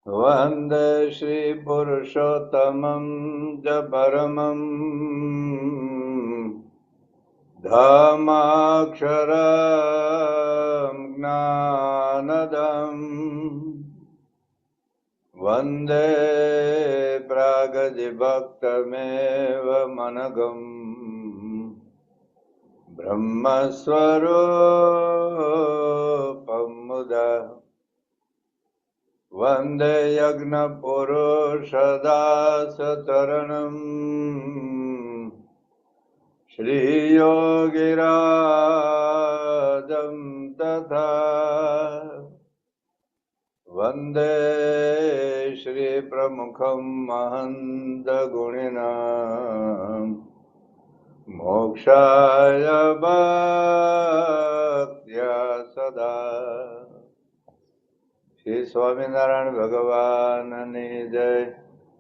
વંદે શ્રી પુરુષોત્તમં જ પરમં ધમ્માક્ષરં જ્ઞાનદં વંદે પ્રાગજભક્તમેવ મનઘં બ્રહ્મસ્વરૂપં મુદા વંદે યજ્ઞપુરુષદાસચરણં શ્રીયોગિરાજં તથા વંદે શ્રીપ્રમુખં મહંતગુણિનાં મોક્ષાય ભક્ત્યા સદા. શ્રી સ્વામિનારાયણ ભગવાનની જય.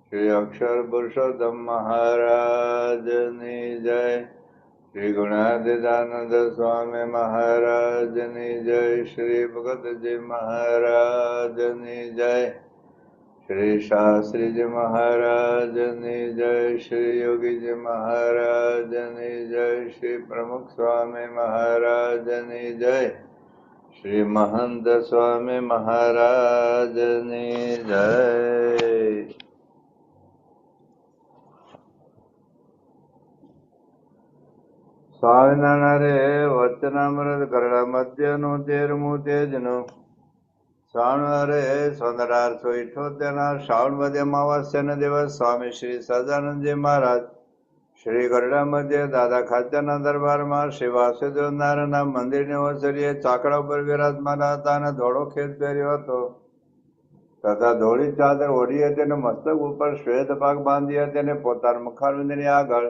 શ્રી અક્ષર પુરુષોત્તમ મહારાજની જય. શ્રી ગુણાતીતાનંદ સ્વામી મહારાજની જય. શ્રી ભગતજી મહારાજની જય. શ્રી શાસ્ત્રીજી મહારાજની જય. શ્રી યોગીજી મહારાજની જય. શ્રી પ્રમુખ સ્વામી મહારાજની જય. શ્રી મહંત સ્વામી મહારાજની જય. સ્વામિનારાયણ વચનામૃત ગરડા મધ્યનું 13મું તેજનું શ્રાવણ 1578 શ્રાવણ મધ્ય અમાવાસ્યાના દિવસ સ્વામી શ્રી સહજાનંદજી મહારાજ શ્રી ગરડા મધ્ય દાદા ખાચરના દરબારમાં શ્રી વાસુદેવ નારાયણના મંદિરની ઓસરીએ ચાકડા ઉપર વિરાજમાન હતા અને ધોળો ખેત પહેર્યો હતો તથા ધોળી ચાદર ઓઢી હતી અને મસ્તક ઉપર શ્વેત પાક બાંધી હતી અને પોતાના મુખારવિંદની આગળ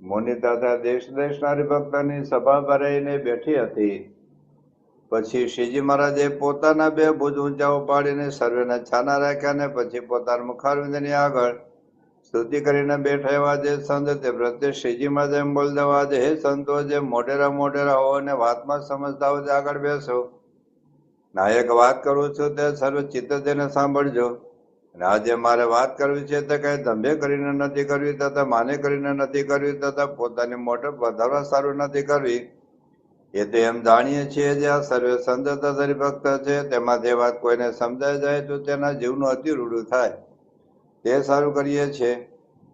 મુનિ તથા દેશ દેશના હરિભક્તોની સભા ભરાઈને બેઠી હતી. પછી શ્રીજી મહારાજે પોતાના 2 ભુજ ઊંચા ઉપાડીને સર્વેને છાના રાખ્યા અને પછી પોતાના મુખારવિંદની આગળ સ્તુતિ કરીને બેઠા એવા જે સંત તે પ્રત્યે શ્રીજી મહારાજ એમ બોલ દેવા જે હે સંતો જે મોઢેરા હો અને વાતમાં સમજતા હોય આગળ બેસો. ના એક વાત કરું છું તે સર્વ ચિત્ત તેને સાંભળજો. અને આજે મારે વાત કરવી છે તે કઈ ધંધે કરીને નથી કરવી તથા માને કરીને નથી કરવી તથા પોતાની મોઢે વધારવા સારું નથી કરવી. એ તો એમ જાણીએ છીએ જે આ સર્વે સંત તથા હરિભક્ત છે તેમાં જે વાત કોઈને સમજાઈ જાય તો તેના જીવનું અતિ રૂડું થાય તે સારું કરીએ છીએ.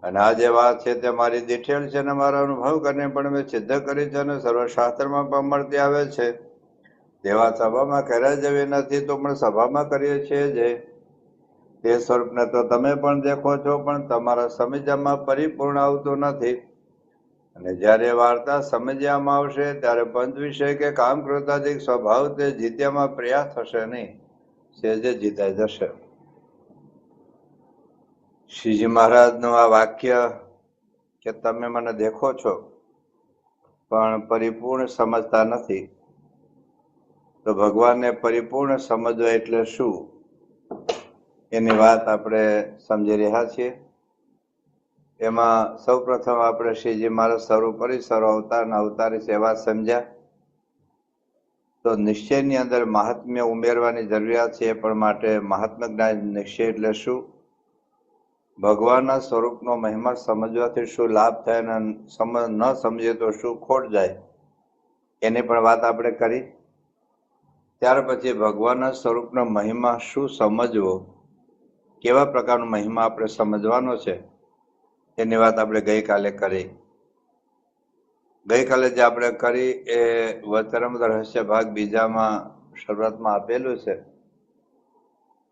અને આ જે વાત છે તે મારી દીઠેલ છે અને મારા અનુભવ કરીને પણ મેં સિદ્ધ કરી છે અને સર્વશાસ્ત્રમાં પણ મળતી આવે છે. તેવા સભામાં કર્યા જેવી નથી તો પણ સભામાં કરીએ છીએ જે તે સ્વરૂપને તો તમે પણ દેખો છો પણ તમારા સમજમાં પરિપૂર્ણ આવતું નથી. અને જયારે વાર્તા સમજ્યામાં આવશે ત્યારે પંચ વિષય કે કામ ક્રોધાધિક સ્વભાવ તે જીત્યામાં પ્રયાસ થશે નહીં, સેજે જીતાઈ જશે. શ્રીજી મહારાજનું આ વાક્ય કે તમે મને દેખો છો પણ પરિપૂર્ણ સમજતા નથી, તો ભગવાનને પરિપૂર્ણ સમજવા એટલે શું એની વાત આપણે સમજી રહ્યા છીએ. એમાં સૌ પ્રથમ આપણે શ્રીજી મહારાજ સર્વોપરી સર્વ અવતારના અવતારી સેવા સમજ્યા. તો નિશ્ચયની અંદર મહાત્મ્ય ઉમેરવાની જરૂરિયાત છે. એ પણ માટે મહાત્મ્ય જ્ઞાન નિશ્ચય એટલે શું, ભગવાનના સ્વરૂપનો મહિમા સમજવાથી શું લાભ થાય અને ન સમજીએ તો શું ખોટ જાય એની પણ વાત આપણે કરી. ત્યાર પછી ભગવાનના સ્વરૂપનો મહિમા શું સમજવો, કેવા પ્રકારનો મહિમા આપણે સમજવાનો છે એની વાત આપણે ગઈકાલે કરી. ગઈકાલે જે આપણે કરી એ વચનામૃત રહસ્ય ભાગ બીજામાં શરૂઆતમાં આપેલું છે.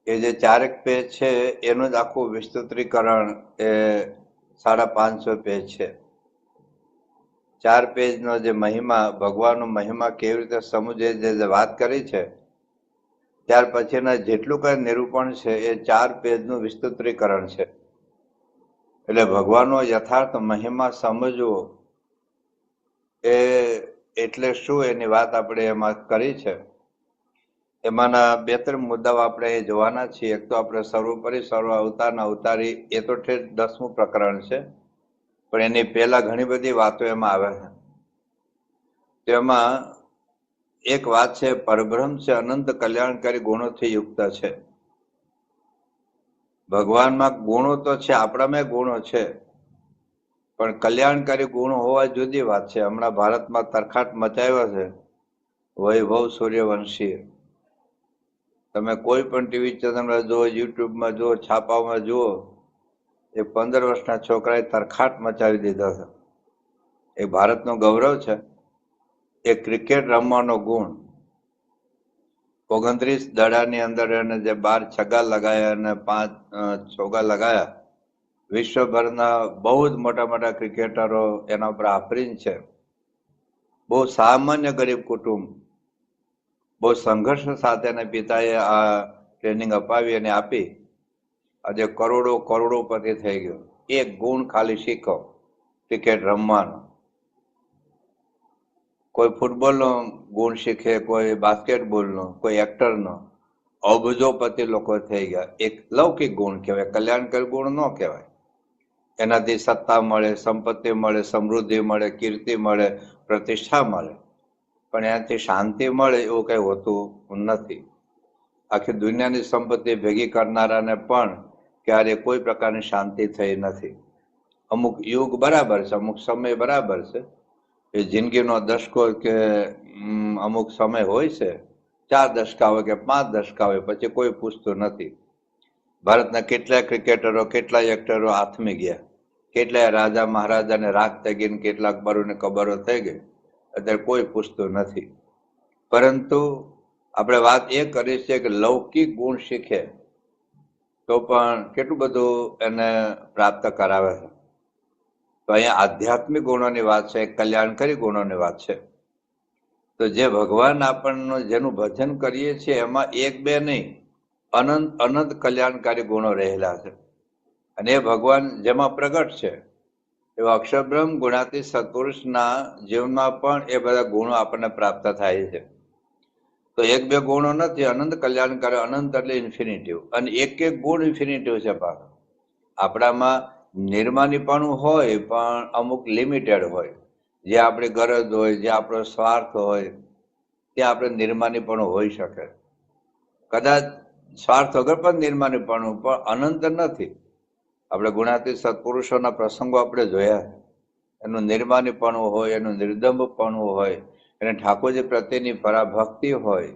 એ જે 4 પેજ છે એનું જ આખું વિસ્તૃતીકરણ એ 550 પેજ છે. 4 પેજનો જે મહિમા, ભગવાનનો મહિમા કેવી રીતે સમજે જે વાત કરી છે, ત્યાર પછીના જેટલું કઈ નિરૂપણ છે એ 4 પેજનું વિસ્તૃતીકરણ છે. એટલે ભગવાનનો યથાર્થ મહિમા સમજવો એ એટલે શું એની વાત આપણે એમાં કરી છે. એમાંના 2-3 મુદ્દાઓ આપણે જોવાના છીએ. એક તો આપણે સર્વોપરી સર્વ અવતારના અવતારી, એ તો ઠેઠ 10મું પ્રકરણ છે, પણ એની પહેલા ઘણી બધી વાતો એમાં આવે છે. તેમાં એક વાત છે, પરબ્રહ્મ છે, અનંત કલ્યાણકારી ગુણોથી યુક્ત છે. ભગવાનમાં ગુણો તો છે, આપણામાં ગુણો છે, પણ કલ્યાણકારી ગુણો હોવા જુદી વાત છે. હમણાં ભારતમાં તરખાટ મચાવ્યો છે વૈભવ સૂર્યવંશી. તમે કોઈ પણ ટીવી ચેનલમાં જુઓ, યુટ્યુબમાં જુઓ, છાપામાં જુઓ, એ 15 વર્ષના છોકરાએ તરખાટ મચાવી દીધો છે. એ ભારતનું ગૌરવ છે. એ ક્રિકેટ રમવાનો ગુણ, 29 દડાની અંદર એને જે 12 છગ્ગા લગાયા અને 5 ચોગ્ગા લગાયા, વિશ્વભરના બહુ જ મોટા મોટા ક્રિકેટરો એના ઉપર આફરીન છે. બહુ સામાન્ય ગરીબ કુટુંબ, બહુ સંઘર્ષ સાથે એના પિતાએ આ ટ્રેનિંગ અપાવી અને આપી. આજે કરોડોપતિ થઈ ગયો. એક ગુણ ખાલી શીખો, ક્રિકેટ રમવાનો. કોઈ ફૂટબોલનો ગુણ શીખે, કોઈ બાસ્કેટબોલનો, કોઈ એક્ટરનો. અબજોપતિ લોકો થઈ ગયા. એક લૌકિક ગુણ કહેવાય, કલ્યાણકારી ગુણ ન કહેવાય. એનાથી સત્તા મળે, સંપત્તિ મળે, સમૃદ્ધિ મળે, કીર્તિ મળે, પ્રતિષ્ઠા મળે, પણ એનાથી શાંતિ મળે એવું કઈ હોતું નથી. આખી દુનિયાની સંપત્તિ ભેગી કરનારાને પણ ક્યારે કોઈ પ્રકારની શાંતિ થઈ નથી. અમુક યુગ બરાબર છે, અમુક સમય બરાબર છે. એ જિંદગીનો દશકો કે અમુક સમય હોય છે, 4 દશકા હોય કે 5 દશકા હોય, પછી કોઈ પૂછતું નથી. ભારતના કેટલાય ક્રિકેટરો, કેટલાય એક્ટરો હાથમી ગયા, કેટલાય રાજા મહારાજાને રાખ થઈ ગઈ, કેટલાક બરોને કબરો થઈ ગઈ. અત્યારે કોઈ પૂછતું નથી. પરંતુ આપણે વાત એ કરી છે કે લૌકિક ગુણ શીખે તો પણ કેટલું બધું એને પ્રાપ્ત કરાવે છે. તો અહીંયા આધ્યાત્મિક ગુણોની વાત છે, કલ્યાણકારી ગુણોની વાત છે. તો જે ભગવાન આપણનું જેનું ભજન કરીએ છીએ એમાં એક બે નહીં, અનંત કલ્યાણકારી ગુણો રહેલા છે. અને એ ભગવાન જેમાં પ્રગટ છે એવા અક્ષરબ્રહ્મ ગુણાતીત સત્પુરુષના જીવનમાં પણ એ બધા ગુણો આપણને પ્રાપ્ત થાય છે. તો એક બે ગુણો નથી, અનંત કલ્યાણકારી. અનંત એટલે ઇન્ફિનિટિવ, અને એક ગુણ ઇન્ફિનિટિવ છે. પાછો આપણામાં નિર્માનીપણું હોય, પણ અમુક લિમિટેડ હોય. જે આપણી ગરજ હોય, જે આપણો સ્વાર્થ હોય, ત્યાં આપણે નિર્માનીપણું હોઈ શકે. કદાચ સ્વાર્થ વગર પણ નિર્માનીપણું, પણ અનંત નથી. આપણે ગુણાતીત સત્પુરુષોના પ્રસંગો આપણે જોયા, એનું નિર્માનીપણું હોય, એનું નિર્દંભપણું હોય, એને ઠાકોરજી પ્રત્યેની પરાભક્તિ હોય,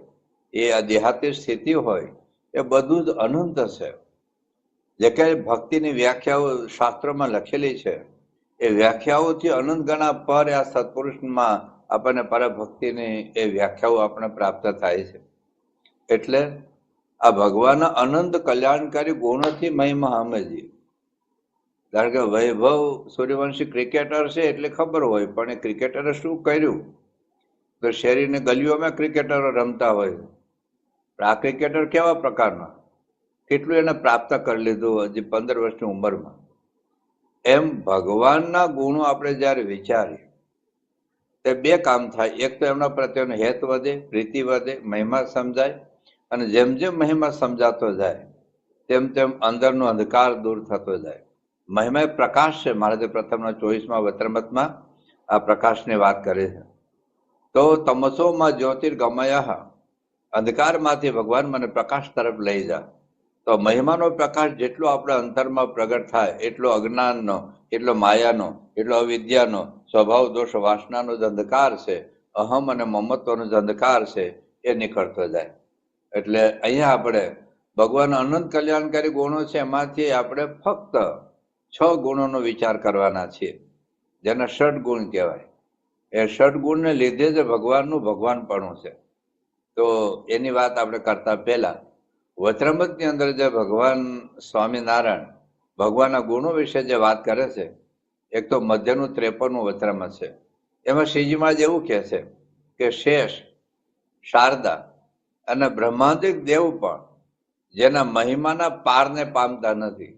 એ આધ્યાત્મિક સ્થિતિ હોય, એ બધું જ અનંત છે. જે કઈ ભક્તિની વ્યાખ્યાઓ શાસ્ત્રોમાં લખેલી છે, એ વ્યાખ્યાઓથી અનંત ગણા પર આ સત્પુરુષમાં આપણને પરાભક્તિની એ વ્યાખ્યાઓ આપણને પ્રાપ્ત થાય છે. એટલે આ ભગવાનના અનંત કલ્યાણકારી ગુણોથી મહિમા સમજીએ. કારણ કે વૈભવ સૂર્યવંશી ક્રિકેટર છે એટલે ખબર હોય, પણ એ ક્રિકેટરે શું કર્યું? તો શેરીને ગલીઓમાં ક્રિકેટરો રમતા હોય, પણ આ ક્રિકેટર કેવા પ્રકારના, કેટલું એને પ્રાપ્ત કરી લીધું હજી 15 વર્ષની ઉંમરમાં. એમ ભગવાનના ગુણો આપણે જયારે વિચારીએ તે બે કામ થાય. એક તો એમના પ્રત્યેનો હેત વધે, પ્રીતિ વધે, મહિમા સમજાય, અને જેમ જેમ મહિમા સમજાતો જાય તેમ તેમ અંદરનો અંધકાર દૂર થતો જાય. મહિમા એ પ્રકાશ છે. મહારાજે પ્રથમના 24મા વચનામૃતમાં આ પ્રકાશની વાત કરી છે. તો તમસોમાં જ્યોતિર્ગમય, અંધકારમાંથી ભગવાન મને પ્રકાશ તરફ લઈ જા. તો મહિમાનો પ્રકાશ જેટલો આપણા અંતરમાં પ્રગટ થાય, એટલો અજ્ઞાનનો, એટલો માયાનો, એટલો અવિદ્યાનો, સ્વભાવ દોષ વાસનાનો જ અંધકાર છે, અહમ અને મમત્વનો જ અંધકાર છે, એ નીકળતો જાય. એટલે અહીંયા આપણે ભગવાન અનંત કલ્યાણકારી ગુણો છે, એમાંથી આપણે ફક્ત 6 ગુણોનો વિચાર કરવાના છીએ, જેના ષડ ગુણ કહેવાય. એ ષડ ગુણને લીધે જ ભગવાનનું ભગવાનપણું છે. તો એની વાત આપણે કરતા પહેલા વચનામૃતની અંદર જે ભગવાન સ્વામિનારાયણ ભગવાનના ગુણો વિશે જે વાત કરે છે, એક તો મધ્યનું 53મું વચનામૃત છે. એમાં શ્રીજી મહારાજ એવું કહે છે કે શેષ, શારદા અને બ્રહ્માંડિક દેવ પણ જેના મહિમાના પારને પામતા નથી,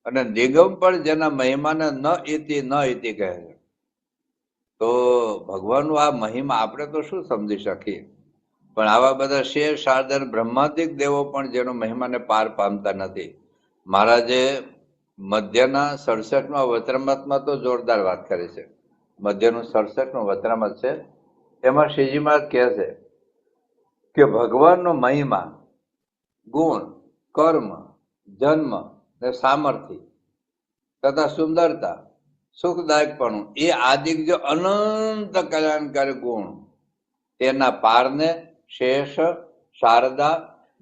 અને નિગમ પણ જેના મહિમાને ન ઇતિ કહે છે. તો ભગવાનનું આ મહિમા આપણે તો શું સમજી શકીએ, પણ આવા બધા શેર, શારદા, બ્રહ્માંડિક દેવો પણ જેનો મહિમાને પાર પામતા નથી. મહારાજે મધ્યના 67મા વચનામૃતમાં તો જોરદાર વાત કરી છે. મધ્યનું 67મું વચનામૃત છે, એમાં શ્રીજી મહારાજ કહે છે કે ભગવાનનો મહિમા, ગુણ, કર્મ, જન્મ ને સામર્થ્ય તથા સુંદરતા, સુખદાયકપણું એ આદિક જો અનંત કલ્યાણકારી ગુણ તેના પારને શેષ, શારદા,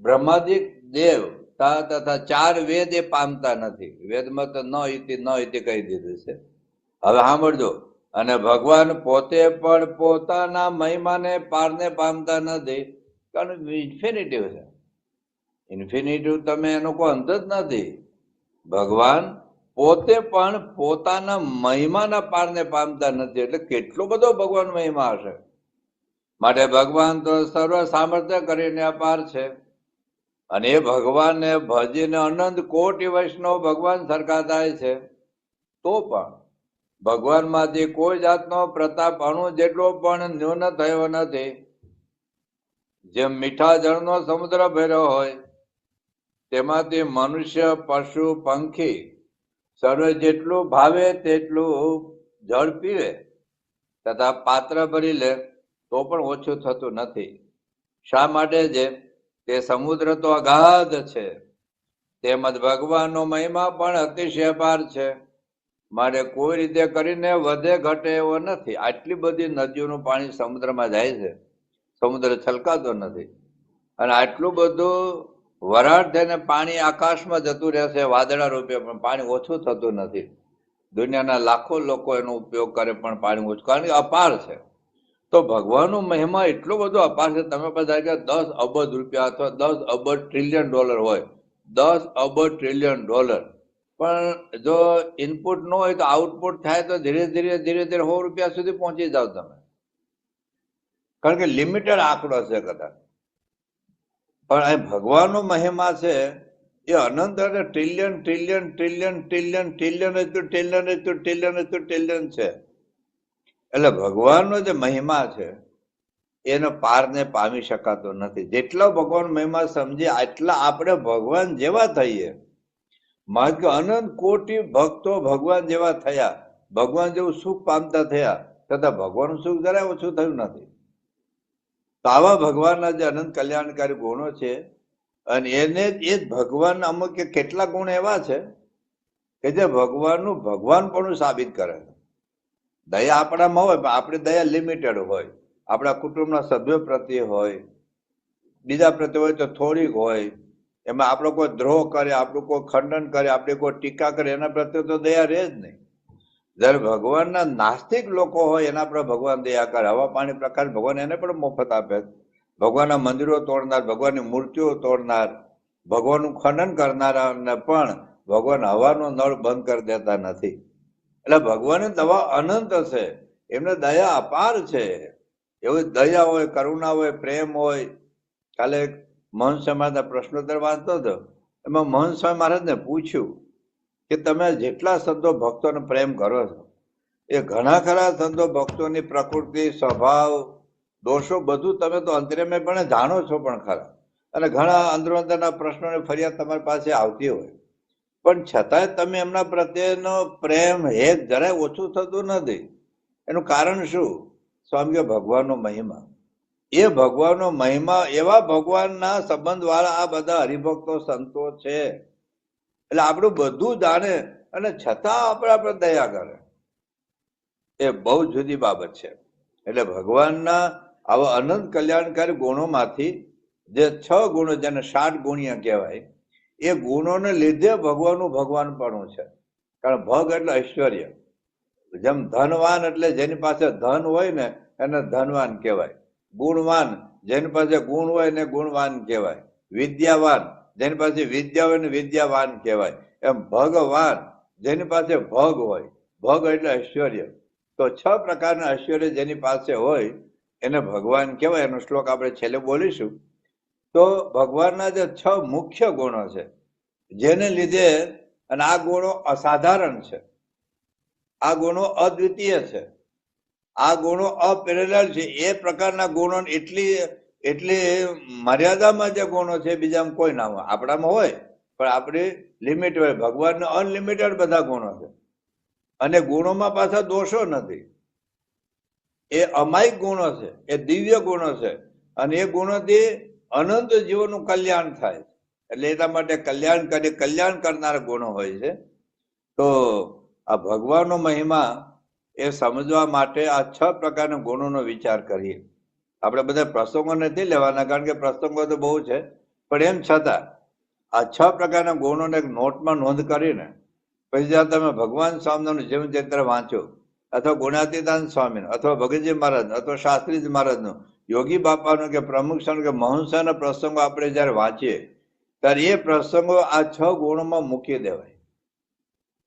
બ્રહ્માદિક દેવ તથા 4 વેદ એ પામતા નથી. વેદમાં તો ન ઇતિ કહી દીધું છે. હવે સાંભળજો. અને ભગવાન પોતે પણ પોતાના મહિમાને પારને પામતા નથી, કારણ ઇન્ફિનિટિવ છે. ઇન્ફિનિટિવ તમે એનો કોઈ અંત જ નથી. ભગવાન પોતે પણ પોતાના મહિમાના પારને પામતા નથી, એટલે કેટલો બધો ભગવાન મહિમા હશે. માટે ભગવાન તો સર્વ સામર્થ્ય કરીને અપાર છે. અને એ ભગવાનને ભજીને અનંત કોટી વૈષ્ણવ ભગવાન સરખા થાય છે. તો પણ ભગવાનમાંથી કોઈ જાતનો પ્રતાપ અણુ જેટલો પણ ન્યૂન થયો નથી. જેમ મીઠા જળનો સમુદ્ર ભર્યો હોય, તેમાંથી મનુષ્ય, પશુ, પંખી સર્વે જેટલું ભાવે તેટલું જળ પીવે તથા પાત્ર ભરી લે તો પણ ઓછું થતું નથી. શા માટે? જે તે સમુદ્ર તો અગાધ છે, તેમજ ભગવાનનો મહિમા પણ અતિશય અપાર છે. માટે કોઈ રીતે કરીને વધે ઘટે એવો નથી. આટલી બધી નદીઓનું પાણી સમુદ્રમાં જાય છે, સમુદ્ર છલકાતો નથી. અને આટલું બધું વરાળ થઈને પાણી આકાશમાં જતું રહેશે વાદળા રૂપે, પણ પાણી ઓછું થતું નથી. દુનિયાના લાખો લોકો એનો ઉપયોગ કરે પણ પાણી ઓછું, કારણ કે અપાર છે. તો ભગવાનનો મહિમા એટલો બધો અપાર છે. તમે બધા કે 10 અબજ રૂપિયા અથવા 10 અબજ ટ્રિલિયન ડોલર હોય, 10 અબજ ટ્રિલિયન ડોલર, પણ જો ઇનપુટ ન હોય તો આઉટપુટ થાય તો ધીરે ધીરે 100 રૂપિયા સુધી પહોંચી જાવ તમે, કારણ કે લિમિટેડ આંકડો છે કદાચ. પણ આ ભગવાનનો મહિમા છે એ અનંત એટલે trillion trillion trillion trillion trillion trillion છે. એટલે ભગવાનનો જે મહિમા છે એનો પારને પામી શકાતો નથી. જેટલો ભગવાન મહિમા સમજીએ આટલા આપણે ભગવાન જેવા થઈએ. મારે કે અનંત કોટી ભક્તો ભગવાન જેવા થયા, ભગવાન જેવું સુખ પામતા થયા, છતાં ભગવાનનું સુખ જરાય ઓછું થયું નથી. તો આવા ભગવાનના જે અનંત કલ્યાણકારી ગુણો છે, અને એને એ જ ભગવાન અમુક કેટલા ગુણ એવા છે કે જે ભગવાનનું ભગવાનપણું સાબિત કરે છે. દયા આપણામાં હોય, પણ આપણી દયા લિમિટેડ હોય. આપણા કુટુંબના સભ્યો પ્રત્યે હોય, બીજા પ્રત્યે હોય તો થોડીક હોય. એમાં આપણો કોઈ દ્રોહ કરે, આપણું કોઈ ખંડન કરે, આપણી કોઈ ટીકા કરે, એના પ્રત્યે તો દયા રહે જ નહીં. જયારે ભગવાનના નાસ્તિક લોકો હોય એના પર ભગવાન દયા કરે. હવા પાણી પ્રકાશ ભગવાન એને પણ મફત આપે. ભગવાનના મંદિરો તોડનાર, ભગવાનની મૂર્તિઓ તોડનાર, ભગવાનનું ખંડન કરનારાને પણ ભગવાન હવાનો નળ બંધ કરી દેતા નથી. એટલે ભગવાનની દવા અનંત છે, એમને દયા અપાર છે. એવી દયા હોય, કરુણા હોય, પ્રેમ હોય. કાલે મહંત સમાજના પ્રશ્નોત્તર વાંચતો હતો, એમાં મહંત સ્વામી મહારાજને પૂછ્યું કે તમે જેટલા સંતો ભક્તોને પ્રેમ કરો છો, એ ઘણા ખરા સંતો ભક્તોની પ્રકૃતિ, સ્વભાવ, દોષો બધું તમે તો અંતરેમયપણે જાણો છો પણ ખરા, અને ઘણા અંદરો અંદરના પ્રશ્નોની ફરિયાદ તમારી પાસે આવતી હોય, પણ છતાંય તમે એમના પ્રત્યેનો પ્રેમ હેત જરાય ઓછું થતું નથી. એનું કારણ શું? સ્વામી કે ભગવાનનો મહિમા. એ ભગવાનનો મહિમા, એવા ભગવાનના સંબંધ વાળા આ બધા હરિભક્તો સંતો છે. એટલે આપણું બધું જાણે અને છતાં આપણે દયા કરે, એ બહુ જુદી બાબત છે. એટલે ભગવાનના આવા અનંત કલ્યાણકારી ગુણોમાંથી જે 6 ગુણો, જેને 60 ગુણ્ય કહેવાય, એ ગુણોને લીધે ભગવાનનું ભગવાનપણું છે. કારણ ભગ એટલે ઐશ્વર્ય. જેમ ધનવાન એટલે જેની પાસે ધન હોય ને એને ધનવાન કહેવાય. ગુણવાન જેની પાસે ગુણ હોય ને ગુણવાન કહેવાય. વિદ્યાવાન જેની પાસે વિદ્યા હોય ને વિદ્યાવાન કહેવાય. એમ ભગવાન જેની પાસે ભગ હોય, ભગ એટલે ઐશ્વર્ય. તો 6 પ્રકારના ઐશ્વર્ય જેની પાસે હોય એને ભગવાન કહેવાય. એનો શ્લોક આપણે છેલ્લે બોલીશું. તો ભગવાનના જે 6 મુખ્ય ગુણો છે, જેને લીધે, અને આ ગુણો અસાધારણ છે, આ ગુણો અદ્વિતીય છે, આ ગુણો અપેરેલલ છે. એ પ્રકારના ગુણો એટલી મર્યાદામાં જે ગુણો છે બીજામાં કોઈ ના હોય. આપણામાં હોય પણ આપણી લિમિટ હોય. ભગવાનને અનલિમિટેડ બધા ગુણો છે, અને ગુણોમાં પાછા દોષો નથી. એ અમાયિક ગુણો છે, એ દિવ્ય ગુણો છે, અને એ ગુણોથી અનંત જીવનનું કલ્યાણ થાય. એટલે એટલા માટે કલ્યાણ કરનાર ગુણો હોય છે. તો આ ભગવાનનો મહિમા એ સમજવા માટે આ 6 પ્રકારના ગુણોનો વિચાર કરીએ. આપણે બધા પ્રસંગો નથી લેવાના, કારણ કે પ્રસંગો તો બહુ છે, પણ એમ છતાં આ 6 પ્રકારના ગુણોને એક નોટમાં નોંધ કરીને પછી જ્યાં તમે ભગવાન સ્વામિનારાયણનું જીવન ચરિત્ર વાંચો, અથવા ગુણાતીતાનંદ સ્વામીનું, અથવા ભગતજી મહારાજ, અથવા શાસ્ત્રીજી મહારાજનું, યોગી બાપાનું કે પ્રમુખ સ્વામી કે મહંસાના પ્રસંગો આપણે જયારે વાંચીએ ત્યારે એ પ્રસંગો આ 6 ગુણોમાં મૂકી દેવાય.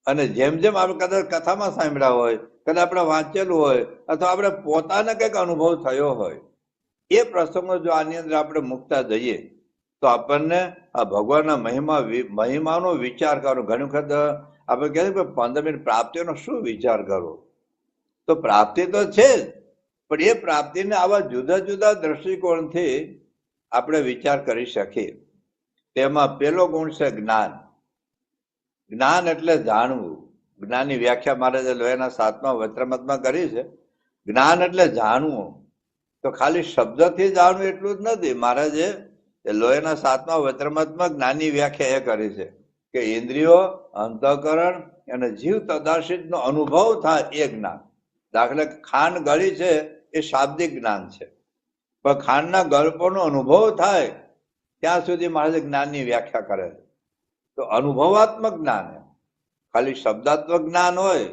અને જેમ જેમ આપણે કદાચ કથામાં સાંભળ્યા હોય, કદાચ આપણે વાંચેલું હોય, અથવા આપણે પોતાને કંઈક અનુભવ થયો હોય, એ પ્રસંગો જો આની અંદર આપણે મૂકતા જઈએ તો આપણને આ ભગવાનના મહિમાનો વિચાર કરવો. ઘણી વખત આપણે કહે કે 15 મિનિટ પ્રાપ્તિનો શું વિચાર કરવો? તો પ્રાપ્તિ તો છે જ, પણ એ પ્રાપ્તિને આવા જુદા જુદા દ્રષ્ટિકોણથી આપણે વિચાર કરી શકીએ. તેમાં પેલો ગુણ છે જ્ઞાન. જ્ઞાન એટલે જાણવું. જ્ઞાનની વ્યાખ્યા મહારાજે લોહીના 7મા વચનામૃતમાં કરી છે. જ્ઞાન એટલે જાણવું. તો ખાલી શબ્દથી જાણવું એટલું જ નથી. મહારાજે લોહીના 7મા વચનામૃતમાં જ્ઞાનની વ્યાખ્યા એ કરી છે કે ઇન્દ્રિયો, અંતઃકરણ અને જીવ તદાશિતનો અનુભવ થાય એ જ્ઞાન. દાખલા ખાંડ ગળી છે એ શાબ્દિક જ્ઞાન છે, પણ ખાંડના ગળપોનો અનુભવ થાય ત્યાં સુધી મહારાજે જ્ઞાનની વ્યાખ્યા કરે છે. તો અનુભવાત્મક જ્ઞાન, ખાલી શબ્દાત્મક જ્ઞાન હોય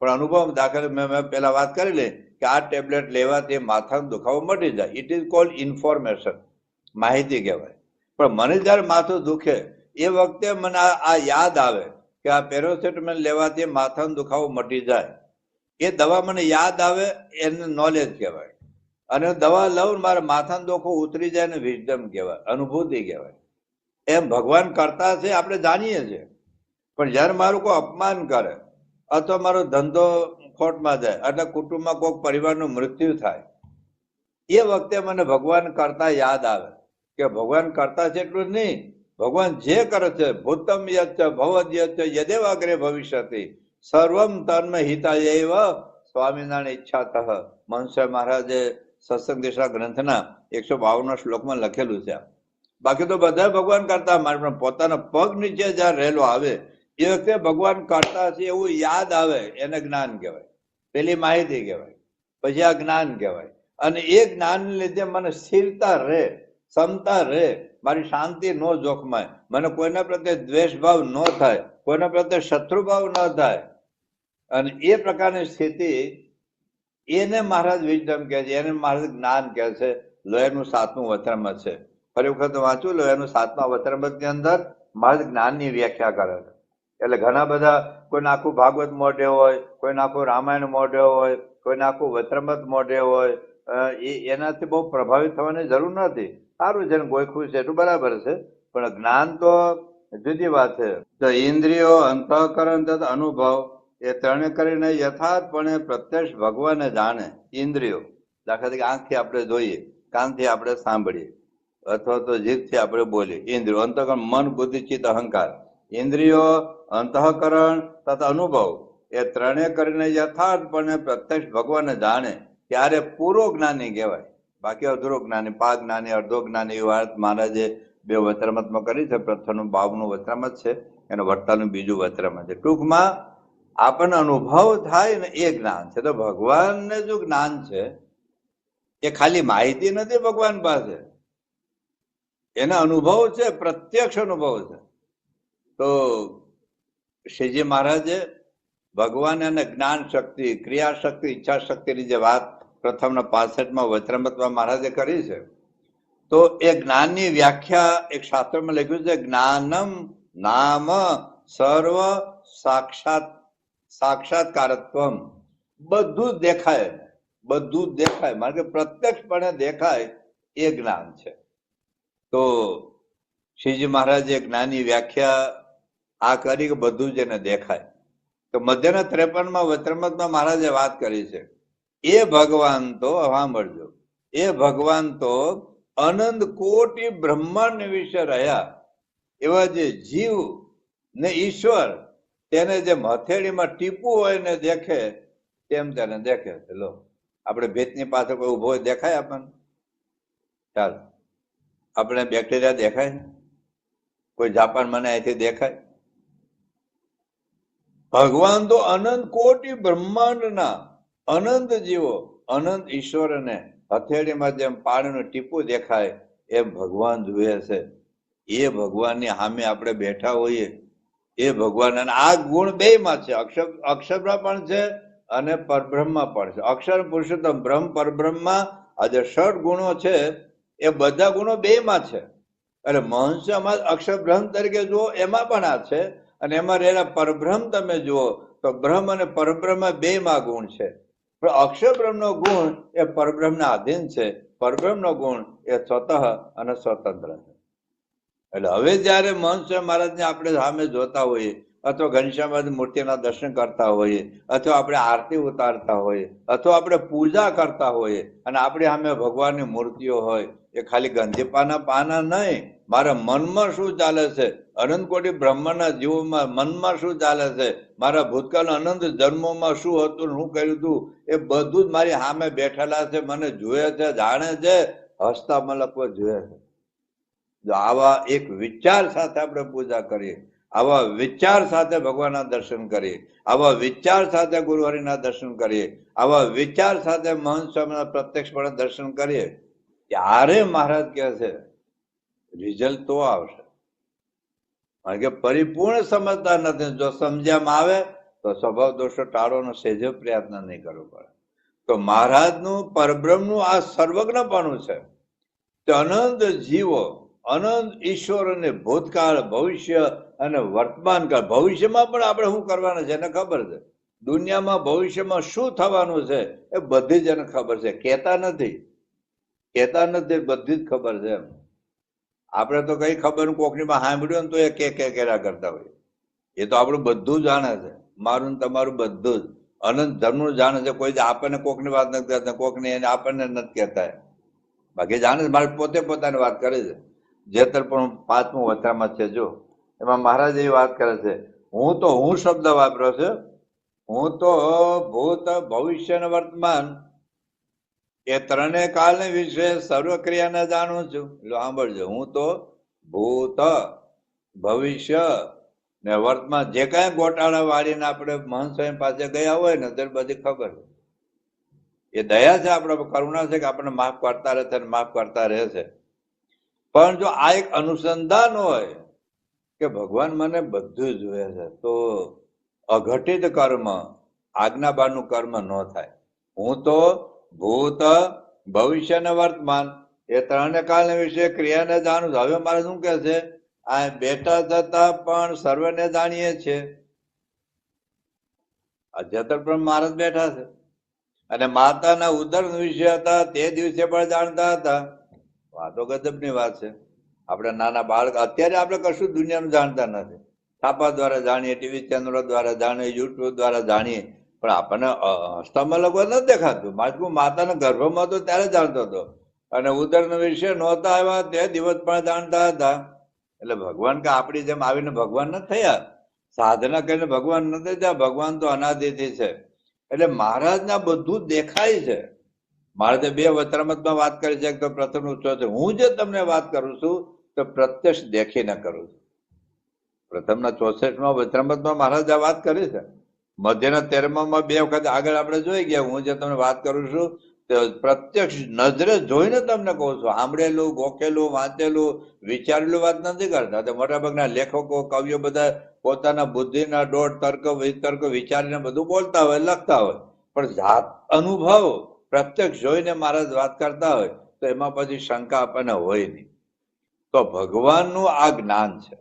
પણ અનુભવ. દાખલા મેં પેલા વાત કરી લે કે આ ટેબ્લેટ લેવાથી માથાનો દુખાવો મટી જાય, ઇટ ઇઝ કોલ્ડ ઇન્ફોર્મેશન, માહિતી કહેવાય. પણ મને જયારે માથું દુખે એ વખતે મને આ યાદ આવે કે આ પેરાસિટામોલ લેવાથી માથાનો દુખાવો મટી જાય, એ દવા મને યાદ આવે, એને નોલેજ કહેવાય. અને દવા લઉં મારા માથાનો દુખો ઉતરી જાય ને વિઝડમ કહેવાય, અનુભૂતિ કહેવાય. એમ ભગવાન કરતા છે આપણે જાણીએ છીએ, પણ જયારે મારું કોઈ અપમાન કરે અથવા મારો ધંધો ખોટમાં જાય એટલે કુટુંબમાં કોઈક પરિવારનું મૃત્યુ થાય, એ વખતે મને ભગવાન કરતા યાદ આવે કે ભગવાન કરતા છે એટલું જ નહીં, ભગવાન જે કરે છે ભૂતમ યચ્ચ ભવદ્યચ્ચ યદેવાગ્રે ભવિષ્યતિ સર્વમ તન્મ હિતાય સ્વામિનારાયણ ઈચ્છાતઃ. મહંસા મહારાજે સત્સંગ દિશા ગ્રંથના 152 શ્લોકમાં લખેલું છે. બાકી તો બધા ભગવાન કરતા, પણ પોતાના પગ નીચે જ્યાં રહેલો આવે એ વખતે ભગવાન કરતા છે એવું યાદ આવે, એને જ્ઞાન કહેવાય. પેલી માહિતી કહેવાય, પછી આ જ્ઞાન કહેવાય. અને એ જ્ઞાનને લીધે મને સ્થિરતા રહે, ક્ષમતા રહે, મારી શાંતિ ન જોખમાય, મને કોઈના પ્રત્યે દ્વેષ ભાવ ન થાય, કોઈના પ્રત્યે શત્રુભાવ ન થાય. અને એ પ્રકારની સ્થિતિ એને મહારાજ વિઝડમ કહે છે, એને મહારાજ જ્ઞાન કહે છે. લોહીનું 7મું વચનામૃત છે. ફરી વખત વાંચું લોહીનું 7મા વચનામૃતની અંદર મહારાજ જ્ઞાનની વ્યાખ્યા કરે છે. એટલે ઘણા બધા, કોઈને આખું ભાગવત મોઢે હોય, કોઈને આખું રામાયણ મોઢે હોય, કોઈને આખું વચનામૃત મોઢે હોય, એનાથી બહુ પ્રભાવિત થવાની જરૂર નથી. સારું છે ને, ગોખવું છે એટલું બરાબર છે, પણ જ્ઞાન તો જુદી વાત છે. તો ઇન્દ્રિયો, અંતઃકરણ તથા અનુભવ એ ત્રણે કરીને યથાર્થપણે પ્રત્યક્ષ ભગવાનને જાણે. ઇન્દ્રિયો, દાખલા તરીકે આંખથી આપણે જોઈએ, કાનથી આપણે સાંભળીએ, અથવા તો જીભથી આપણે બોલીએ. ઇન્દ્રિયો, અંતઃકરણ મન, બુદ્ધિ, ચિત્ત, અહંકાર. ઇન્દ્રિયો, અંતઃકરણ તથા અનુભવ એ ત્રણે કરીને યથાર્થપણે પ્રત્યક્ષ ભગવાનને જાણે ત્યારે પૂરો જ્ઞાની કહેવાય. બાકી અધૂરો જ્ઞાની, પા જ્ઞાની, અડધો જ્ઞાની, એવી વાત મહારાજે 2 વચનામૃતમાં કરી છે. પ્રથમનું 52મું વચનામૃત છે અને વડતાલનું 2જું વચનામૃત છે. ટૂંકમાં આપણને અનુભવ થાય ને એ જ્ઞાન છે. તો ભગવાનને જો જ્ઞાન છે એ ખાલી માહિતી નથી, ભગવાન પાસે એના અનુભવ છે, પ્રત્યક્ષ અનુભવ છે. તો શ્રીજી મહારાજે ભગવાન અને જ્ઞાન શક્તિ, ક્રિયા શક્તિ, ઈચ્છા શક્તિની જે વાત પ્રથમના 65મા વચનામૃતમાં મહારાજે કરી છે, તો એ જ્ઞાનની વ્યાખ્યા એક શાસ્ત્રમાં લખ્યું છે, જ્ઞાનમ નામ સર્વ સાક્ષાત્કારત્વમ. બધું જ દેખાય, બધું જ દેખાય, કારણ કે પ્રત્યક્ષપણે દેખાય એ જ્ઞાન છે. તો શ્રીજી મહારાજે જ્ઞાનની વ્યાખ્યા આ કરી કે બધું જ એને દેખાય. તો મધ્યના 53મા વચનામૃતમાં મહારાજે વાત કરી છે, એ ભગવાન તો સાંભળજો, એ ભગવાન તો અનંત કોટી બ્રહ્માંડ વિશે રહ્યા. એવા જે જીવ ને ઈશ્વર તેને જે હથેળીમાં ટીપું હોય ને દેખે તેમ તેને દેખે છે. લો, આપણે ભેતની પાછળ કોઈ ઉભો હોય દેખાય આપણને? ચાલો, આપણે બેક્ટેરિયા દેખાય? કોઈ જાપાન મને અહીંથી દેખાય? ભગવાન તો અનંત કોટી બ્રહ્માંડના અનંત જીવો, અનંત ઈશ્વરને હથેળીમાં જેમ પાણીનું ટીપું દેખાય એમ ભગવાન જુએ છે. એ ભગવાનની સામે આપણે બેઠા હોઈએ એ ભગવાન. અને આ ગુણ બેયમાં છે, અક્ષરમાં પણ છે અને પરબ્રહ્મમાં પણ છે. અક્ષર પુરુષોત્તમ બ્રહ્મ પરબ્રહ્મમાં આ જે 6 ગુણો છે એ બધા ગુણો બેયમાં છે. એટલે મહંસમાં અક્ષર બ્રહ્મ તરીકે જુઓ એમાં પણ આ છે, અને એમાં રહેલા પરબ્રહ્મ તમે જુઓ તો બ્રહ્મ અને પરબ્રહ્મ બેયમાં ગુણ છે. પણ અક્ષર બ્રહ્મનો ગુણ એ પરબ્રહ્મના આધીન છે, પરબ્રહ્મનો ગુણ એ સ્વતઃ અને સ્વતંત્ર છે. એટલે હવે જયારે મહંત મહારાજને આપણે સામે જોતા હોઈએ, અથવા ઘનશ્યામ મૂર્તિના દર્શન કરતા હોઈએ, અથવા આપણે આરતી ઉતારતા હોઈએ, અથવા આપણે પૂજા કરતા હોઈએ, અને આપણી સામે ભગવાનની મૂર્તિઓ હોય, એ ખાલી ગંધીપાના પાના નહીં, મારા મનમાં શું ચાલે છે, અનંત કોટી બ્રહ્માંડના જીવોમાં મનમાં શું ચાલે છે, મારા ભૂતકાળના અનંત જન્મોમાં શું હતું, શું કર્યું હતું, એ બધું જ મારી સામે બેઠેલા છે, મને જુએ છે, જાણે છે, હસતા મલકવો જુએ છે. આવા એક વિચાર સાથે આપણે પૂજા કરીએ, આવા વિચાર સાથે ભગવાનના દર્શન કરીએ, આવા વિચાર સાથે ગુરુહરિના દર્શન કરીએ, આવા વિચાર સાથે મહંત સ્વામીના પ્રત્યક્ષપણે દર્શન કરીએ, ત્યારે મહારાજ કહે છે રિઝલ્ટ તો આવશે. કારણ કે પરિપૂર્ણ સમજતા નથી. જો સમજ્યામાં આવે તો સ્વભાવ દોષો ટાળવાનો સહેજો પ્રયત્ન નહીં કરવો પડે. તો મહારાજનું પરબ્રહ્મનું આ સર્વજ્ઞપણું છે. અનંત જીવો, અનંત ઈશ્વર, અને ભૂતકાળ, ભવિષ્ય અને વર્તમાન કાળ. ભવિષ્યમાં પણ આપણે શું કરવાના છે એને ખબર છે. દુનિયામાં ભવિષ્યમાં શું થવાનું છે એ બધી જ એને ખબર છે. કહેતા નથી, બધી જ ખબર છે. આપણે તો કઈ ખબર કોકની માં સાંભળ્યું ને તો એ કેરા કરતા હોય. એ તો આપણું બધું જાણે છે, મારું તમારું બધું જ અનંત ધર્મનું જાણે છે. કોઈ આપણને કોકની વાત નથી કરતા, કોકને એને આપણને નથી કહેતા, બાકી જાણે છે. મારે પોતે પોતાની વાત કરે છે. જેતર પણ 5મું વચરામાં છે, જો એમાં મહારાજ એવી વાત કરે છે, હું શબ્દ વાપર્યો છે. હું તો ભૂત, ભવિષ્ય અને વર્તમાન એ ત્રણેય કાળને વિશે સર્વ ક્રિયાને જાણું છું. એટલે સાંભળજો, હું તો ભૂત, ભવિષ્ય ને વર્તમાન જે કઈ ગોટાળા વાળીને આપણે મહંત સ્વામી પાસે ગયા હોય ને તે બધી ખબર છે. એ દયા છે, આપણે કરુણા છે કે આપણને માફ કરતા રહે છે, માફ કરતા રહે છે. પણ જો આ એક અનુસંધાન હોય કે ભગવાન મને બધું જોયે છે, તો અઘટિત કર્મ, આજ્ઞા બહારનું કર્મ ન થાય. હું તો ભૂત, ભવિષ્ય અને વર્તમાન એ ત્રણે કાળને વિશે ક્રિયાને જાણું છું. હવે મારે શું કે છે, આ બેઠા થતા પણ સર્વને જાણીએ છીએ. અધ્યાત્મ પણ મહારાજ બેઠા છે, અને માતાના ઉદર વિશે હતા તે દિવસે પણ જાણતા હતા. વાતો ગજબની વાત છે. આપણે નાના બાળક, અત્યારે આપણે કશું દુનિયાનું જાણતા નથી. છાપા દ્વારા જાણીએ, ટીવી ચેનલો દ્વારા જાણીએ, યુટ્યુબ દ્વારા જાણીએ, પણ આપણને હસ્તામાં લગવા નથી દેખાતું. માતાના ગર્ભમાં તો ત્યારે જાણતો હતો, અને ઉદરના વિશે નહોતા આવ્યા તે દિવસ પણ જાણતા હતા. એટલે ભગવાન કે આપણી જેમ આવીને ભગવાન નથી થયા, સાધના કરીને ભગવાન નથી થયા. ભગવાન તો અનાદિથી છે. એટલે મહારાજને બધું દેખાય છે. મહારાજે 2 વચરામૃતમાં વાત કરી છે. તો પ્રથમ છે, હું જે તમને વાત કરું છું તો પ્રત્યક્ષ દેખીને કરું છું. પ્રથમના 64માં વચરામૃતમાં મહારાજ આ વાત કરી છે. મધ્યના 13માં 2 વખત આગળ આપણે જોઈ ગયા. હું જે તમને વાત કરું છું તો પ્રત્યક્ષ નજરે જોઈને તમને કહું છું. સાંભળેલું, ગોખેલું, વાંચેલું, વિચારેલું વાત નથી કરતા. મોટાભાગના લેખકો, કવિઓ બધા પોતાના બુદ્ધિના દોઢ તર્ક વિતર્ક વિચારીને બધું બોલતા હોય, લખતા હોય, પણ જાત અનુભવ પ્રત્યક્ષ જોઈને મહારાજ વાત કરતા હોય તો એમાં પછી શંકા આપણને હોય નહીં. તો ભગવાનનું આ જ્ઞાન છે.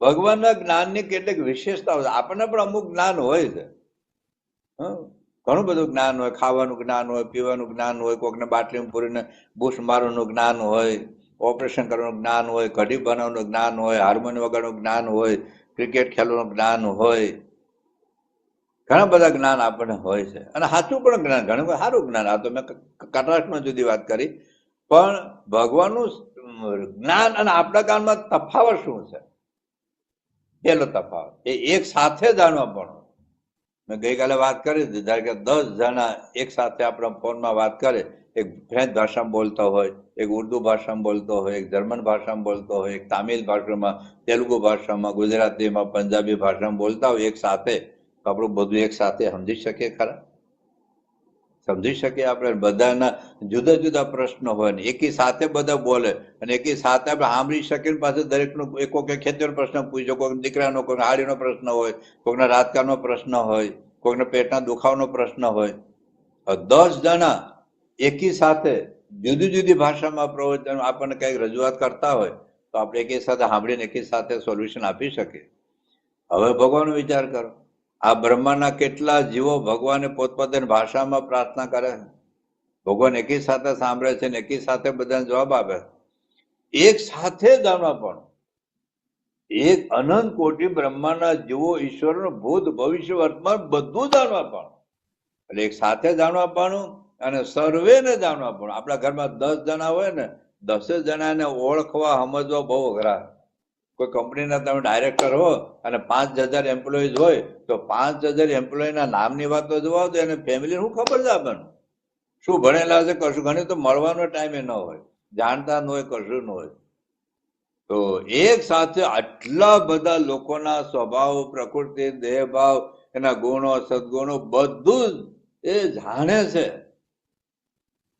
ભગવાનના જ્ઞાનની કેટલીક વિશેષતાઓ છે. આપણને પણ અમુક જ્ઞાન હોય છે, ઘણું બધું જ્ઞાન હોય. ખાવાનું જ્ઞાન હોય, પીવાનું જ્ઞાન હોય, કોકને બાટલીમાં પૂરીને બુશ મારવાનું જ્ઞાન હોય, ઓપરેશન કરવાનું જ્ઞાન હોય, કઢી બનાવવાનું જ્ઞાન હોય, હાર્મોનિયમ વગાડવાનું જ્ઞાન હોય, ક્રિકેટ ખેલવાનું જ્ઞાન હોય. ઘણા બધા જ્ઞાન આપણને હોય છે, અને સાચું પણ જ્ઞાન, ઘણું સારું જ્ઞાન. આ તો મેં કટાક્ષમાં જુદી વાત કરી, પણ ભગવાનનું જ્ઞાન અને આપણા જ્ઞાનમાં તફાવત શું છે? પેલો તફાવત એ એક સાથે જાણવા પણ. મેં ગઈકાલે વાત કરી હતી, ધારો કે 10 જણા એક સાથે આપણા ફોનમાં વાત કરે, એક ફ્રેન્ચ ભાષામાં બોલતો હોય, એક ઉર્દુ ભાષામાં બોલતો હોય, એક જર્મન ભાષામાં બોલતો હોય, એક તામિલ ભાષામાં, તેલુગુ ભાષામાં, ગુજરાતીમાં, પંજાબી ભાષામાં બોલતા હોય એક સાથે, તો આપણું બધું એક સાથે સમજી શકીએ ખરા? સમજી શકીએ આપણે? બધાના જુદા જુદા પ્રશ્નો હોય ને એકી સાથે બધા બોલે અને એકી સાથે આપણે સાંભળી શકીએ. પાછું દરેકનો કોઈ ખેતીનો પ્રશ્ન પૂછ્યો, કોઈ દીકરાનો, કોઈ હાડીનો પ્રશ્ન હોય, કોઈના રાજકારણનો પ્રશ્ન હોય, કોઈને પેટના દુખાવાનો પ્રશ્ન હોય. 10 જણા એકી સાથે જુદી જુદી ભાષામાં પ્રવચન આપણને કઈક રજૂઆત કરતા હોય તો આપણે એકી સાથે સાંભળીને એકી સાથે સોલ્યુશન આપી શકીએ. હવે ભગવાનનો વિચાર કરો, આ બ્રહ્માંડના કેટલા જીવો ભગવાને પોતપોતાની ભાષામાં પ્રાર્થના કરે છે. ભગવાન એકી સાથે સાંભળે છે ને એકી સાથે બધાને જવાબ આપે. એક સાથે જાણવા પણ, એક અનંત કોટી બ્રહ્માંડના જીવો, ઈશ્વરનો ભૂત, ભવિષ્ય, વર્તમાન બધું જાણવા પણ, એટલે એક સાથે જાણવા પણ અને સર્વેને જાણવા પણ. આપણા ઘરમાં 10 જણા હોય ને, 10 જણાને ઓળખવા સમજવા બહુ અઘરા. કોઈ કંપનીના તમે ડાયરેક્ટર હો અને 5000 એમ્પ્લોઈઝ હોય તો 5000 એમ્પ્લોયના નામની વાત તો જોવા દો, એને ફેમિલી શું ખબર છે આપણને? શું ભણેલા છે કશું? ઘણી તો મળવાનો ટાઈમે ન હોય, જાણતા ન હોય, કશું ન હોય. તો એક સાથે આટલા બધા લોકોના સ્વભાવ, પ્રકૃતિ, દેહભાવ, એના ગુણો, સદગુણો બધું જ એ જાણે છે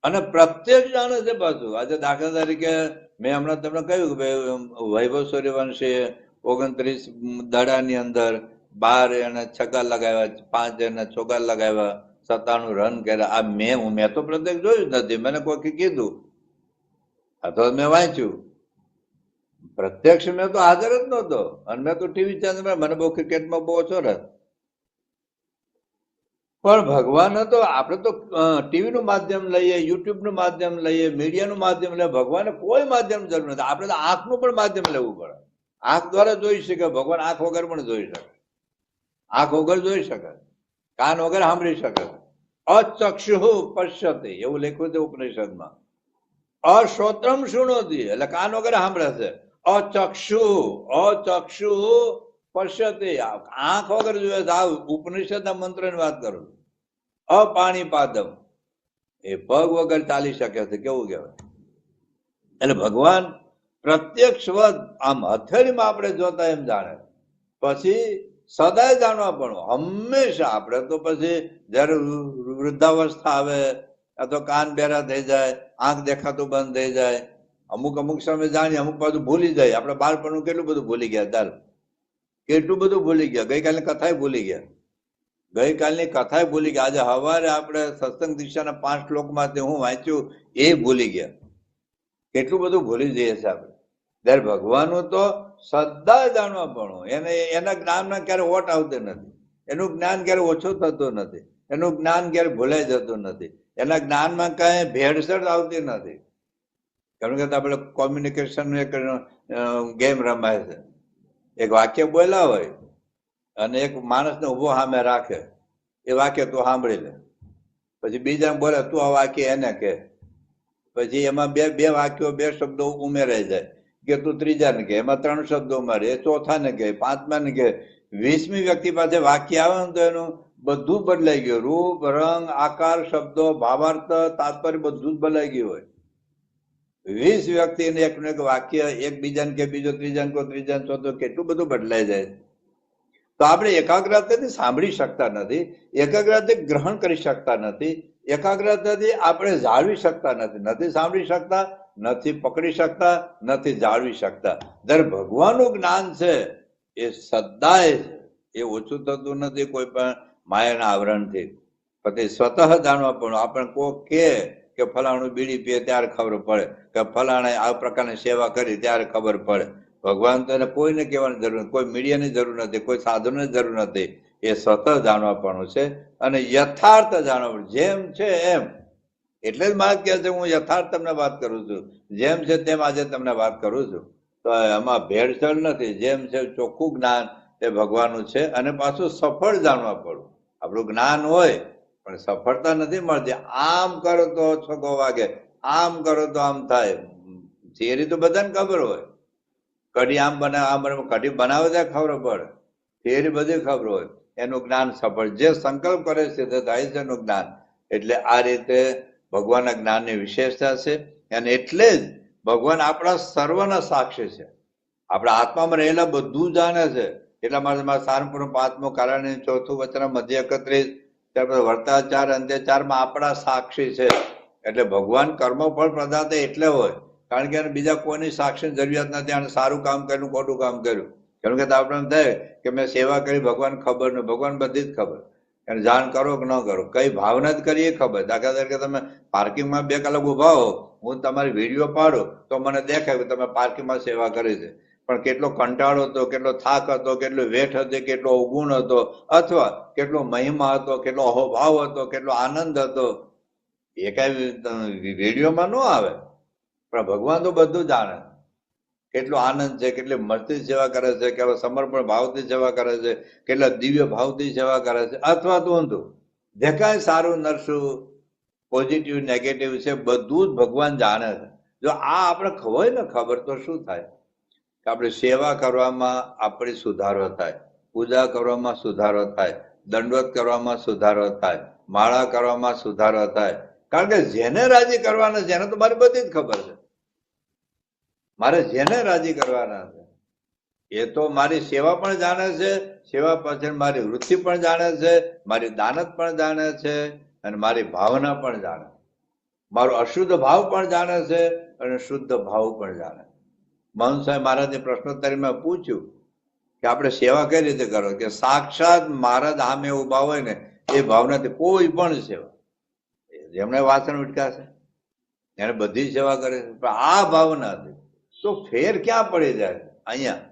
અને પ્રત્યક્ષ જાણે છે. પાછું આજે દાખલા તરીકે મેં હમણાં તમને કહ્યું કે વૈભવ સૂર્યવંશી 29 દાડાની અંદર 12 એને છગ્ગા લગાવ્યા, 5 એને ચોગ્ગા લગાવ્યા, 97 રન કર્યા. આ મેં તો પ્રત્યક્ષ જોયું જ નથી, મને કોઈ કીધું અથવા મેં વાંચ્યું. પ્રત્યક્ષ મેં તો હાજર જ નહોતો અને મેં તો ટીવી ચેનલ, મને બહુ ક્રિકેટમાં બહુ ઓછો રસ. પણ ભગવાન તો આપણે તો ટીવીનું માધ્યમ લઈએ, યુટ્યુબનું માધ્યમ લઈએ, મીડિયાનું માધ્યમ લઈએ. ભગવાને કોઈ માધ્યમ જરૂર નથી. આપણે તો આંખનું પણ માધ્યમ લેવું પડે. આંખ દ્વારા જોઈ શકે ભગવાન, આંખ વગર પણ જોઈ શકે, આંખ વગર જોઈ શકે, કાન વગર સાંભળી શકે. અચક્ષુ પશ્યતિ એવું લખ્યું છે ઉપનિષદમાં. અશ્રોત્રમ શૃણોતિ એટલે કાન વગર સાંભળે છે. અચક્ષુ પશ્યતિ આંખ વગર જોયે છે. આ ઉપનિષદના મંત્રની વાત કરું. અપાણીપાદમ એ પગ વગર ચાલી શકે છે. કેવું કહેવાય? એટલે ભગવાન પ્રત્યક્ષવદ આમ હથેળીમાં આપણે જોતા એમ જાણે. પછી સદાય જાણવા પણ હંમેશા. આપણે તો પછી જયારે વૃદ્ધાવસ્થા આવે અથવા કાન બેરા થઈ જાય, આંખ દેખાતું બંધ થઈ જાય, અમુક સમય જાણીએ, અમુક પાછું ભૂલી જાય. આપણે બાળપણનું કેટલું બધું ભૂલી ગયા, ચાલ કેટલું બધું ભૂલી ગયા. ગઈકાલની કથાએ ભૂલી ગયા, ગઈકાલની કથાએ ભૂલી ગયા. આજે સવારે આપણે સત્સંગ દિશાના 5 શ્લોકમાંથી હું વાંચ્યું એ ભૂલી ગયા. કેટલું બધું ભૂલી જઈએ છીએ આપણે. ત્યારે ભગવાનનું તો સદા જાણવા પણ, એને એના જ્ઞાનમાં ક્યારે ઓટ આવતી નથી, એનું જ્ઞાન ક્યારે ઓછું થતું નથી, એનું જ્ઞાન ક્યારે ભૂલાઈ જતું નથી, એના જ્ઞાનમાં કઈ ભેળસેળ આવતી નથી. કારણ કે આપણે કોમ્યુનિકેશન એક ગેમ રમાય છે. એક વાક્ય બોલ્યા હોય અને એક માણસને ઉભો સામે રાખે, એ વાક્ય તું સાંભળી લે. પછી બીજા બોલે તું આ વાક્ય એને કહે. પછી એમાં બે વાક્યો, 2 શબ્દો ઉમેરાઈ જાય કે તું ત્રીજાને કહે, એમાં 3 શબ્દો ઉમેરે, એ ચોથાને કહે, 5માને કહે. 20મી વ્યક્તિ પાસે વાક્ય આવે ને તો એનું બધું બદલાઈ ગયું. રૂપ, રંગ, આકાર, શબ્દો, ભાવાર્થ, તાત્પર્ય બધું જ બદલાઈ ગયું હોય. 20 વ્યક્તિને એકનું એક વાક્ય, એકબીજાને કે બીજો ત્રીજાને કહો, ત્રીજાને ચોથો, કેટલું બધું બદલાઈ જાય. તો આપણે એકાગ્રતાથી સાંભળી શકતા નથી, એકાગ્રતાથી ગ્રહણ કરી શકતા નથી, એકાગ્રતાથી આપણે જાળવી શકતા નથી. નથી સાંભળી શકતા, નથી પકડી શકતા, નથી જાળવી શકતા. જ્યારે ભગવાનનું જ્ઞાન છે એ સદાય છે, એ ઓછું થતું નથી કોઈ પણ માયાના આવરણથી. પછી સ્વતઃ જાણવા પણ. આપણે કોઈ કે ફલાણું બીડી પીએ ત્યારે ખબર પડે, કે ફલાણે આ પ્રકારની સેવા કરી ત્યારે ખબર પડે. ભગવાન તો એને કોઈને કહેવાની જરૂર નથી, કોઈ મીડિયાની જરૂર નથી, કોઈ સાધનની જરૂર નથી. એ સ્વતઃ જાણવાપણું છે અને યથાર્થ જાણવા, જેમ છે એમ. એટલે જ મારે કહે છે હું યથાર્થ તમને વાત કરું છું, જેમ છે તેમ આજે તમને વાત કરું છું. તો એમાં ભેળસેળ નથી. જેમ છે ચોખ્ખું જ્ઞાન એ ભગવાનનું છે. અને પાછું સફળ જાણવા પડવું. આપણું જ્ઞાન હોય પણ સફળતા નથી મળતી. આમ કરો તો છગો વાગે, આમ કરો તો આમ થાય. થિયરી તો બધાને ખબર હોય. કઢી આમ બનાવે, આમ બનાવે, કઢી બનાવે ત્યાં ખબર પડે. થિયરી બધી ખબર હોય. એનું જ્ઞાન સફળ, જે સંકલ્પ કરે છે તે થાય છે એનું જ્ઞાન. એટલે આ રીતે ભગવાનના જ્ઞાનની વિશેષતા છે. અને એટલે જ ભગવાન આપણા સર્વના સાક્ષી છે, આપણા આત્મામાં રહેલા બધું જાણે છે. એટલા માટે સારપૂર્ણ પાંચમું કારણ ચોથું વચન મધ્ય 31 ત્યારબાદ વર્તાચાર અંત્યચારમાં આપણા સાક્ષી છે. એટલે ભગવાન કર્મફળ પ્રદાતા એટલે હોય, કારણ કે બીજા કોઈની સાક્ષીની જરૂરિયાત નથી. અને સારું કામ કર્યું, ખોટું કામ કર્યું, કારણ કે આપણે થાય કે મેં સેવા કરી, ભગવાન ખબર નહીં, ભગવાન બધી જ ખબર. એને જાણ કરો કે ન કરો, કઈ ભાવના જ કરીએ ખબર. દાખલા તરીકે તમે પાર્કિંગમાં 2 કલાક ઉભા હો, હું તમારી વિડીયો પાડું તો મને દેખાય કે તમે પાર્કિંગમાં સેવા કરી છે, પણ કેટલો કંટાળો હતો, કેટલો થાક હતો, કેટલો વેઠ હતી, કેટલો અવગુણ હતો, અથવા કેટલો મહિમા હતો, કેટલો અહોભાવ હતો, કેટલો આનંદ હતો, એ કઈ વિડીયોમાં ન આવે. પણ ભગવાન તો બધું જાણે. કેટલો આનંદ છે, કેટલી મસ્તી સેવા કરે છે, કેટલો સમર્પણ ભાવથી સેવા કરે છે, કેટલા દિવ્ય ભાવથી સેવા કરે છે. અથવા તો ઊંધું જે કાંઈ સારું નરસું પોઝિટિવ નેગેટિવ છે બધું જ ભગવાન જાણે છે. જો આ આપણે હોય ને ખબર, તો શું થાય કે આપણે સેવા કરવામાં આપણી સુધારો થાય, પૂજા કરવામાં સુધારો થાય, દંડવત કરવામાં સુધારો થાય, માળા કરવામાં સુધારો થાય. કારણ કે જેને રાજી કરવાના છે એને તો મારી બધી જ ખબર છે. મારે જેને રાજી કરવાના છે એ તો મારી સેવા પણ જાણે છે, સેવા પાછળ મારી વૃત્તિ પણ જાણે છે, મારી દાનત પણ જાણે છે, અને મારી ભાવના પણ જાણે, મારો અશુદ્ધ ભાવ પણ જાણે છે, અને શુદ્ધ ભાવ પણ જાણે. મહંત સાહેબ મહારાજે પ્રશ્નોત્તરીમાં પૂછ્યું કે આપણે સેવા કઈ રીતે કરો, કે સાક્ષાત મહારાજ સામે ઉભા હોય ને એ ભાવનાથી કોઈ પણ સેવા, જેમણે વાસણ ઉટકાશે એને બધી સેવા કરે છે, પણ આ ભાવનાથી તો ફેર ક્યાં પડી જાય? અહીંયા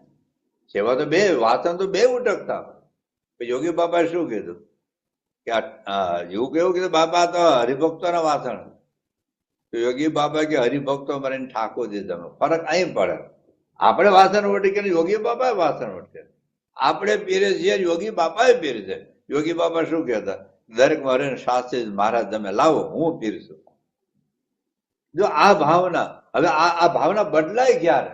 સેવા તો બે, વાસણ તો બે ઉટકતા. યોગી બાબાએ શું કીધું કે એવું કેવું કીધું, બાબા તો હરિભક્તોના વાસણ. તો યોગી બાબા કે હરિભક્તો મારીને ઠાકોરજી તમે, ફરક અહીં પડે. આપણે વાસણ ઓટકે, યોગી બાબા વાસણ ઓટકે. આપણે પીરે છીએ, યોગી બાબા પીરે છે. યોગી બાબા શું કહેતા, દરેક મારે શાસ્ત્રી મહારાજ તમે લાવો, હું પીરશું. જો આ ભાવના, હવે આ ભાવના બદલાય ક્યારે?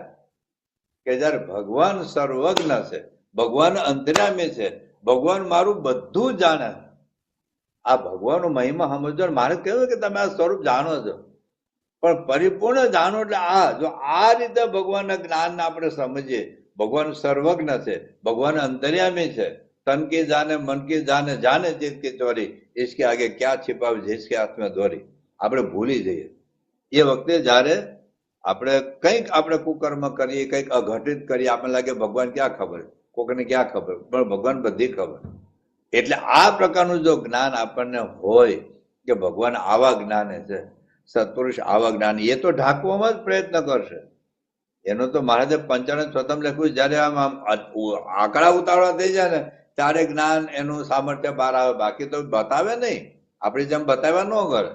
કે જયારે ભગવાન સર્વજ્ઞ છે, ભગવાન અંતર્યામી છે, ભગવાન મારું બધું જાણે. આ ભગવાનનો મહિમા સમજો. મારે કહ્યું કે તમે આ સ્વરૂપ જાણો છો, પણ પરિપૂર્ણ જાણો. એટલે જો આ રીતે ભગવાનના જ્ઞાન આપણે સમજીએ, ભગવાન સર્વજ્ઞ છે, ભગવાન અંતર્યામી છે, તન કી જાને મન કી જાને, જાને ચિત્ત કી ચોરી, इसके आगे क्या छिपा जिसके हाथ में दोरी. આપણે ભૂલી જઈએ એ વખતે જયારે આપણે કંઈક આપણે કુકર્મ કરીએ, કંઈક અઘટિત કરીએ, આપણને લાગે ભગવાન ક્યાં ખબર, કોકને ક્યાં ખબર, પણ ભગવાન બધી ખબર. એટલે આ પ્રકારનું જો જ્ઞાન આપણને હોય કે ભગવાન આવા જ્ઞાને છે, સત્પુરુષ આવા જ્ઞાન, એ તો ઢાંકવામાં જ પ્રયત્ન કરશે. એનું તો મહારાજે પંચાનન સ્વતમ લખ્યું, જયારે આમ આંકડા ઉતારવા થઈ જાય ને ત્યારે જ્ઞાન એનું સામર્થ્ય બહાર આવે. બાકી તો બતાવે નહીં, આપણી જેમ બતાવ્યા ન કરે.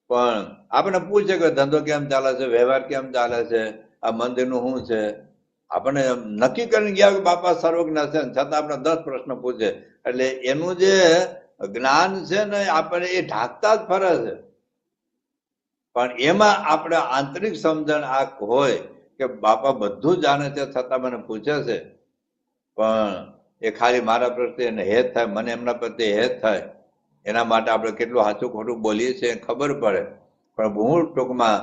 પણ આપણે પૂછે કે ધંધો કેમ ચાલે છે, વ્યવહાર કેમ ચાલે છે, આ મંદિરનું શું છે, આપણને નક્કી કરીને ગયા કે બાપા સર્વજ્ઞ છે, છતાં આપણે 10 પ્રશ્ન પૂછે. એટલે એનું જે જ્ઞાન છે ને આપણે એ ઢાંકતા જ ફરે છે. પણ એમાં આપણે આંતરિક સમજણ આ હોય કે બાપા બધું જાણે છે, છતાં મને પૂછે છે, પણ એ ખાલી મારા પ્રત્યે એને હેત થાય, મને એમના પ્રત્યે હેત થાય, એના માટે આપણે કેટલું સાચું ખોટું બોલીએ છીએ ખબર પડે. પણ મૂળ ટૂંકમાં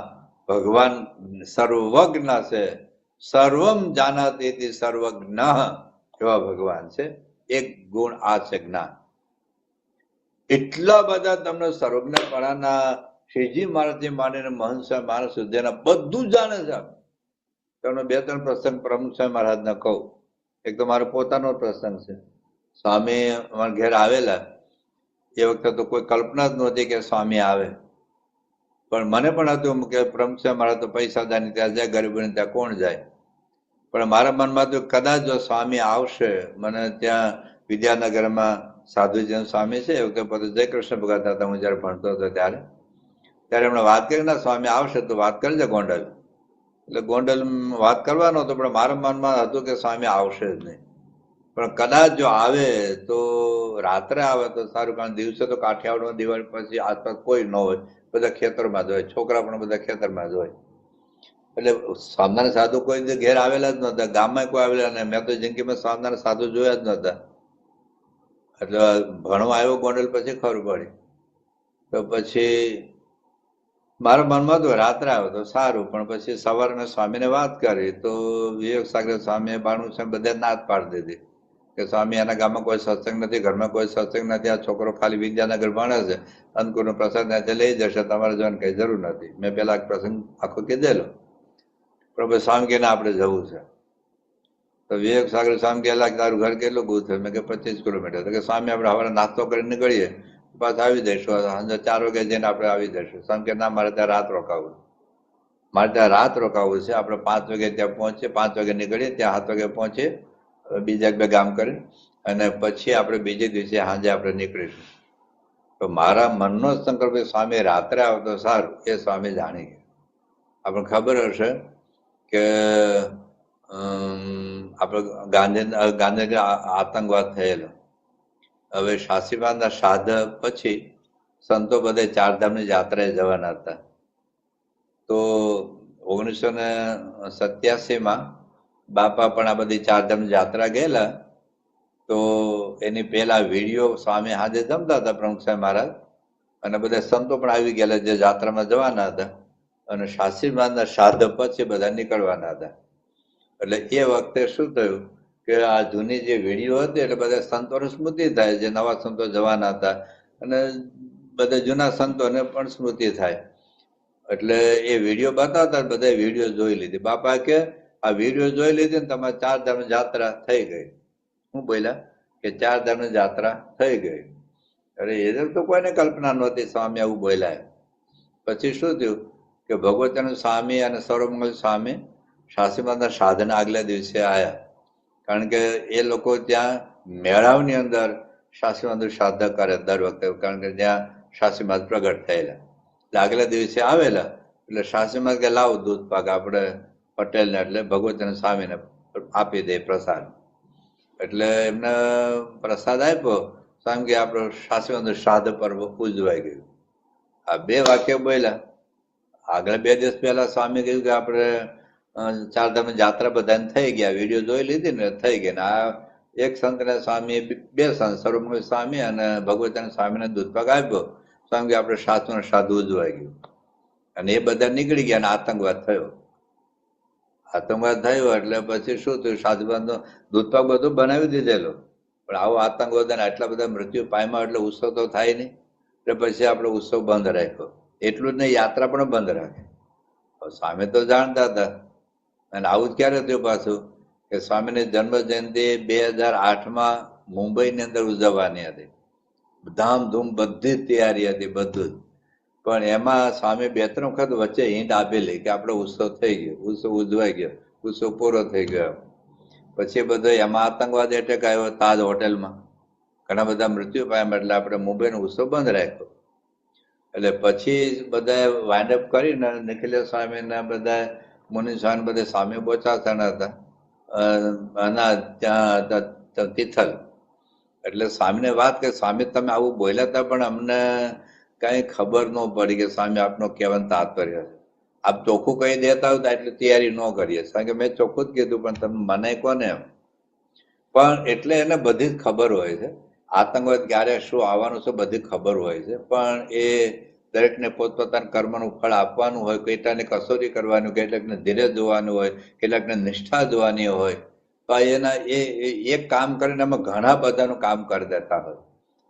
ભગવાન સર્વજ્ઞ છે, સર્વમ જાનાતિ સર્વજ્ઞ એવા ભગવાન છે. એક ગુણ આ છે જ્ઞાન. એટલા બધા તમને સર્વજ્ઞપણાના શ્રીજી મહારાજથી માંડીને મહંત સ્વામી મહારાજ સુધીના બધું જાણે છે. તમને 2-3 પ્રસંગ પ્રમુખ સ્વામી મહારાજને કહું. એક તો મારો પોતાનો પ્રસંગ છે. સ્વામી અમારા ઘેર આવેલા એ વખતે તો કોઈ કલ્પના જ નહોતી કે સ્વામી આવે. પણ મને પણ હતું કે પ્રમુખ સ્વામી મહારાજ તો પૈસાદારની ત્યાં જાય, ગરીબોને ત્યાં કોણ જાય. પણ મારા મનમાં તો કદાચ જો સ્વામી આવશે, મને ત્યાં વિદ્યાનગરમાં સાધુજન સ્વામી છે, એ વખતે પોતે જય કૃષ્ણ ભગત હતા, હું જયારે ભણતો હતો ત્યારે એમણે વાત કરી, ના સ્વામી આવશે તો વાત કરજે ગોંડલ. એટલે ગોંડલ વાત કરવાનો હતો, પણ મારા મનમાં હતું કે સ્વામી આવશે જ નહીં. પણ કદાચ જો આવે તો રાત્રે આવે તો સારું, કારણ દિવસે તો કાઠિયાવાડમાં દિવાળી પછી આસપાસ કોઈ ન હોય, બધા ખેતરમાં જ હોય, છોકરા પણ બધા ખેતરમાં જ હોય. એટલે સ્વામિનારાયણ સાધુ કોઈ ઘેર આવેલા જ નહોતા, ગામમાં કોઈ આવેલા નહીં. મેં તો જિંદગીમાં સ્વામિનારાયણ સાધુ જોયા જ નહોતા. એટલે ભણવા આવ્યો ગોંડલ પછી ખબર પડી. તો પછી મારા મનમાં તો રાત્રે આવ્યો તો સારું, પણ પછી સવારે મેં સ્વામીને વાત કરી તો વિવેક સાગર સ્વામીએ બાણું છે બધે ના જ પાડી દીધી કે સ્વામી એના ગામમાં કોઈ સત્સંગ નથી, ઘરમાં કોઈ સત્સંગ નથી, આ છોકરો ખાલી વિદ્યાનગર ભણે છે, અન્નકૂટનો પ્રસાદ ત્યાંથી લઈ જશે, તમારે જવાની કઈ જરૂર નથી. મેં પેલા પ્રસંગ આખો કીધેલો, પણ પછી સ્વામી કે આપણે જવું છે. તો વિવેક સાગર સ્વામી કહેલા કે તારું ઘર કેટલું દૂર થયું? મેં કે 25 કિલોમીટર. તો કે સ્વામી આપણે સવારે નાસ્તો કરીને નીકળીએ, પાછા આવી જઈશું, સાંજે 4 વાગે જઈને આપણે આવી જઈશું. સ્વામી કે ના, મારે ત્યાં રાત રોકાવું, મારે ત્યાં રાત રોકાવું છે. આપણે 5 વાગે ત્યાં પહોંચીએ, 5 વાગે નીકળીએ, ત્યાં 7 વાગે પહોંચીએ, બીજા 2 ગામ કરી, અને પછી આપણે બીજે દિવસે સાંજે આપણે નીકળીશું. તો મારા મનનો સંકલ્પ સ્વામી રાત્રે આવતો સારું, એ સ્વામી જાણી ગયા. આપણને ખબર હશે કે આપણે ગાંધીનગર આતંકવાદ થયેલો. હવે શાસીબાદના સાધક પછી સંતો બધે ચારધામની યાત્રાએ જવાના હતા. તો 1987માં બાપા પણ આ બધી ચારધામની યાત્રા ગયેલા. તો એની પહેલા વિડીયો સ્વામી હાજે જમતા હતા પ્રમુખ સાહેબ મહારાજ, અને બધા સંતો પણ આવી ગયેલા જે યાત્રામાં જવાના હતા, અને શાસીબાદના સાધક પછી બધા નીકળવાના હતા. એટલે એ વખતે શું થયું કે આ જૂની જે વિડીયો હતી એટલે બધા સંતોને સ્મૃતિ થાય, જે નવા સંતો જવાના હતા, અને બધા જૂના સંતોને પણ સ્મૃતિ થાય. એટલે એ વિડીયો બતાવતા બધા વિડીયો જોઈ લીધી. બાપા કે આ વિડીયો જોઈ લીધી ને તમારે ચારધામની યાત્રા થઈ ગઈ. શું બોલ્યા કે ચારધામની યાત્રા થઈ ગઈ. અરે એ તો કોઈને કલ્પના નહોતી સ્વામી આવું બોલ્યા. પછી શું થયું કે ભગવતીનું સ્વામી અને સર્વમંગલ સ્વામી શાસીબાદના સાધના આગલા દિવસે આવ્યા. કારણ કે એ લોકો ત્યાં મેળાવની અંદર શાસીબાદ સાધક કરે દર વખતે, કારણ કે ત્યાં શાસીબાદ પ્રગટ થયેલા. એટલે આગલા દિવસે આવેલા એટલે શાસીબાદ કે લાવ દૂધ પાક આપણે પટેલને એટલે ભગવતીના સ્વામીને આપી દે પ્રસાદ. એટલે એમને પ્રસાદ આપ્યો. સ્વામી કે આપણો શાસીબાદ શ્રાદ્ધ પર્વ ઉજવાઈ ગયું. આ 2 વાક્ય બોલ્યા. આગળ 2 દિવસ પહેલા સ્વામી કહ્યું કે આપણે ચારધામની યાત્રા બધાને થઈ ગયા, વિડીયો જોઈ લીધી ને થઈ ગઈ. ને આ એક સંતને સ્વામી 2 સંત સર્વમંગલ સ્વામી અને ભગવતીના સ્વામીને દૂધપાક આપ્યો. સ્વામી કે આપણે શાસ્ત્રનું શ્રાદ્ધ ઉજવાઈ ગયું. અને એ બધા નીકળી ગયા અને આતંકવાદ થયો. આતંકવાદ થયો એટલે પછી શું થયું, શાસ્ત્રબાદનો દૂધપાક બધું બનાવી દીધેલો, પણ આવો આતંકવાદ અને આટલા બધા મૃત્યુ પામ્યા એટલે ઉત્સવ તો થાય નહીં. એટલે પછી આપણે ઉત્સવ બંધ રાખ્યો. એટલું જ નહીં, યાત્રા પણ બંધ રાખી. સ્વામી તો જાણતા હતા. અને આવું જ ક્યારે થયું પાછું કે સ્વામીની જન્મ જયંતિ 2008માં મુંબઈની અંદર ઉજવવાની હતી. ધામધૂમ બધી જ તૈયારી હતી, બધું જ. પણ એમાં સ્વામી 2-3 વખત વચ્ચે હિંટ આપેલી કે આપણો ઉત્સવ થઈ ગયો, ઉત્સવ ઉજવાઈ ગયો, ઉત્સવ પૂરો થઈ ગયો. પછી બધો એમાં આતંકવાદ એટેક આવ્યો તાજ હોટેલમાં, ઘણા બધા મૃત્યુ પામ્યા, એટલે આપણે મુંબઈનો ઉત્સવ બંધ રાખ્યો. એટલે પછી બધા વાઇન્ડઅપ કરીને નિખિલેશ સ્વામીને બધા મુનિ સ્વામી બધા સ્વામી બોચાસણ હતા અને ત્યાં તિથલ. એટલે સ્વામીને વાત કરી, સ્વામી તમે આવું બોલ્યા હતા પણ અમને કઈ ખબર ન પડી કે સ્વામી આપનો કહેવાનું તાત્પર્ય છે. આપ ચોખ્ખું કહી દેતા હોય તો એટલી તૈયારી ન કરીએ. કારણ કે મેં ચોખ્ખું જ કીધું, પણ તમે મને કોને એમ. પણ એટલે એને બધી જ ખબર હોય છે, આતંકવાદ ક્યારે શું આવવાનું છે બધી ખબર હોય છે. પણ એ દરેકને પોતપોતાના કર્મનું ફળ આપવાનું હોય, કેટલાકને કસોટી કરવાની, કેટલાકને ધીરજ જોવાનું હોય, કેટલાકને નિષ્ઠા જોવાની હોય. તો એના એક કામ કરીને અમે ઘણા બધાનું કામ કરી દેતા હોય.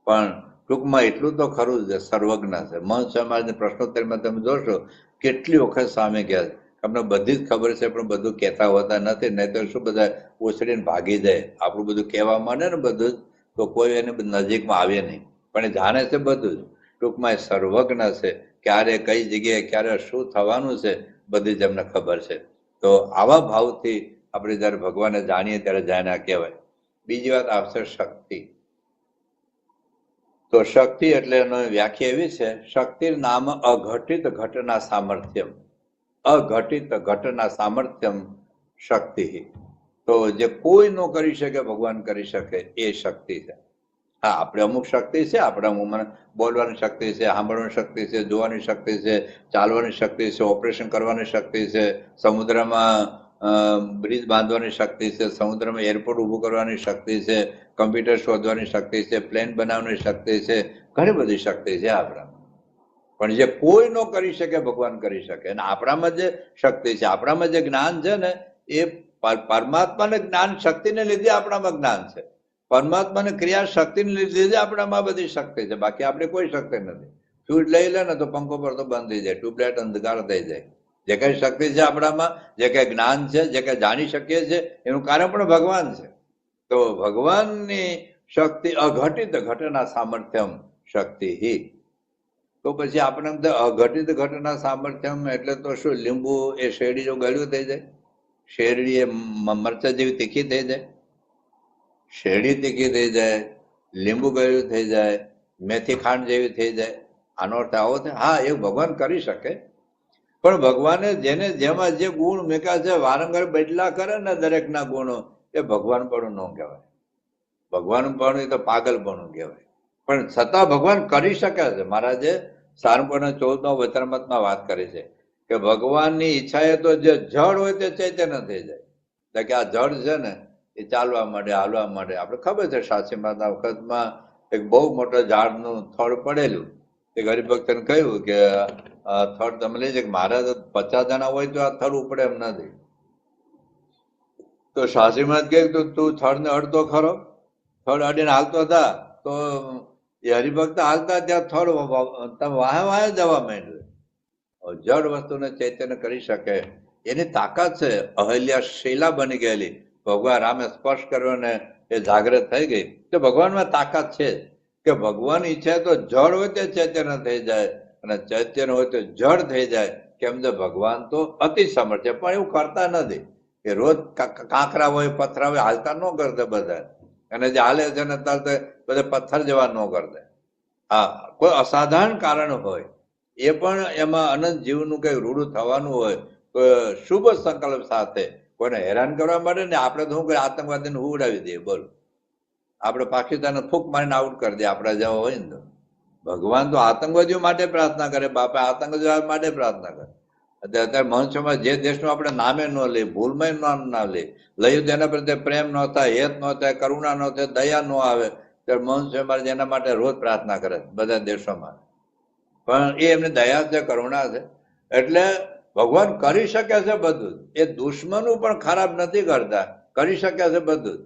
પણ ટૂંકમાં એટલું તો ખરું જ સર્વજ્ઞ છે. મન સમાજની પ્રશ્નોત્તરીમાં તમે જોશો કેટલી વખત સ્વામી કહે છે અમને બધી જ ખબર છે પણ બધું કહેતા હોતા નથી, નહીં તો શું બધા ઉછળીને ભાગી જાય. આપણું બધું કહેવા માંડે ને બધું જ તો કોઈ એની નજીકમાં આવે નહીં, પણ એ જાણે છે બધું જ. ટૂંકમાં એ સર્વજ્ઞ છે. ક્યારે કઈ જગ્યાએ ક્યારે શું થવાનું છે બધી જ એમને ખબર છે. તો આવા ભાવથી આપણે જયારે ભગવાનને જાણીએ ત્યારે જાણ્યા કહેવાય. બીજી વાત આવશે શક્તિ. તો શક્તિ એટલે એનો વ્યાખ્યા એવી છે, શક્તિ નામ અઘટિત ઘટના સામર્થ્યમ. અઘટિત ઘટના સામર્થ્યમ શક્તિ. તો જે કોઈ ન કરી શકે ભગવાન કરી શકે એ શક્તિ છે. હા, આપણે અમુક શક્તિ છે, આપણા મને બોલવાની શક્તિ છે, સાંભળવાની શક્તિ છે, જોવાની શક્તિ છે, ચાલવાની શક્તિ છે, ઓપરેશન કરવાની શક્તિ છે, સમુદ્રમાં બ્રિજ બાંધવાની શક્તિ છે, સમુદ્રમાં એરપોર્ટ ઊભું કરવાની શક્તિ છે, કમ્પ્યુટર શોધવાની શક્તિ છે, પ્લેન બનાવવાની શક્તિ છે, ઘણી બધી શક્તિ છે આપણામાં. પણ જે કોઈ ન કરી શકે ભગવાન કરી શકે. અને આપણામાં જે શક્તિ છે, આપણામાં જે જ્ઞાન છે ને, એ પરમાત્માને જ્ઞાન શક્તિને લીધે આપણામાં જ્ઞાન છે. પરમાત્માને ક્રિયા શક્તિને લીધે આપણામાં બધી શક્તિ છે. બાકી આપણે કોઈ શક્તિ નથી. ફ્યુઝ લઈ લે ને તો પંખો પર તો બંધ થઈ જાય, ટ્યુબલાઇટ અંધકાર થઈ જાય. જે કઈ શક્તિ છે આપણામાં, જે કઈ જ્ઞાન છે, જે કઈ જાણી શકીએ છીએ, એનું કારણ પણ ભગવાન છે. તો ભગવાનની શક્તિ અઘટિત ઘટના સામર્થ્યમ શક્તિ હિ. તો પછી આપણે અઘટિત ઘટના સામર્થ્યમ એટલે તો શું? લીંબુ એ શેરડી જો ગળ્યું થઈ જાય, શેરડી એ મરચા જેવી તીખી થઈ જાય, શેરડી તીખી થઈ જાય, લીંબુ ગળ્યું થઈ જાય, મેથી ખાંડ જેવી થઈ જાય. આનો અર્થ આવો થાય? હા, એ ભગવાન કરી શકે. પણ ભગવાને જેને જેમાં જે ગુણ મેકા છે વારંવાર બદલા કરે ને દરેકના ગુણો, એ ભગવાન પણ ન કહેવાય. ભગવાન પણ એ તો પાગલપણું કહેવાય. પણ છતાં ભગવાન કરી શકે છે. મહારાજે સારંગપુરના 14મા વચનામૃતમાં વાત કરી છે કે ભગવાનની ઈચ્છાએ તો જે જળ હોય તે ચૈતન્ય થઈ જાય. એટલે કે આ જળ છે ને એ ચાલવા માંડે, હાલવા માંડે. આપણે ખબર છે સાચીમાના વખતમાં એક બહુ મોટા ઝાડનું થડ પડેલું. એક હરિભક્તને કહ્યું કે થડ તમે લઈ જાય, મહારાજ 50 જણા હોય તો આ થડ ઉપડે એમ નથી. તો સાચીમાં કહે તું થડને અડતો ખરો, થડ અડીને હાલતો હતા. તો એ હરિભક્ત હાલતા ત્યાં થડ તમે વાહે વાહે જવા માંડ્યું. જળ વસ્તુને ચૈતન્ય કરી શકે એની તાકાત છે. અહલ્યા શીલા બની ગયેલી, ભગવાન રામે સ્પર્શ કર્યો ને એ જાગૃત થઈ ગઈ. તો ભગવાનમાં તાકાત છે કે ભગવાન ઈચ્છે તો જળ હોય તે ચૈતન્ય થઈ જાય અને ચૈતન્ય હોય તો જળ થઈ જાય. કેમ કે ભગવાન તો અતિ સમર્થ છે, પણ એવું કરતા નથી. કે રોજ કાંકરા હોય, પથરા હોય, હાલતા ન કરતા બધા. અને જે હાલે છે ને બધા પથ્થર જેવા ન કરતા. હા, કોઈ અસાધારણ કારણ હોય, એ પણ એમાં અનંત જીવનું કઈ રૂડું થવાનું હોય તો શુભ સંકલ્પ સાથે કોઈને હેરાન કરવા માટે ને આપણે તો શું કરીએ, આતંકવાદીને હું ઉડાવી દઈએ. બોલો, આપણે પાકિસ્તાનને ફૂંક મારીને આઉટ કરી દઈએ આપણા જેવા હોય ને. તો ભગવાન તો આતંકવાદીઓ માટે પ્રાર્થના કરે, બાપા આતંકવાદીઓ માટે પ્રાર્થના કરે. અત્યારે મનુષ્યમાં જે દેશનું આપણે નામે ન લઈએ, ભૂલમાં નામ ના લઈએ તો એના પ્રત્યે પ્રેમ ન થાય, હેત ન થાય, કરુણા ન થાય, દયા ન આવે. ત્યારે મનુષ્ય એના માટે રોજ પ્રાર્થના કરે બધા દેશોમાં. પણ એ એમની દયા છે, કરુણા છે. એટલે ભગવાન કરી શકે છે બધું. એ દુશ્મનો પણ ખરાબ નથી કરતા, કરી શકે છે બધું.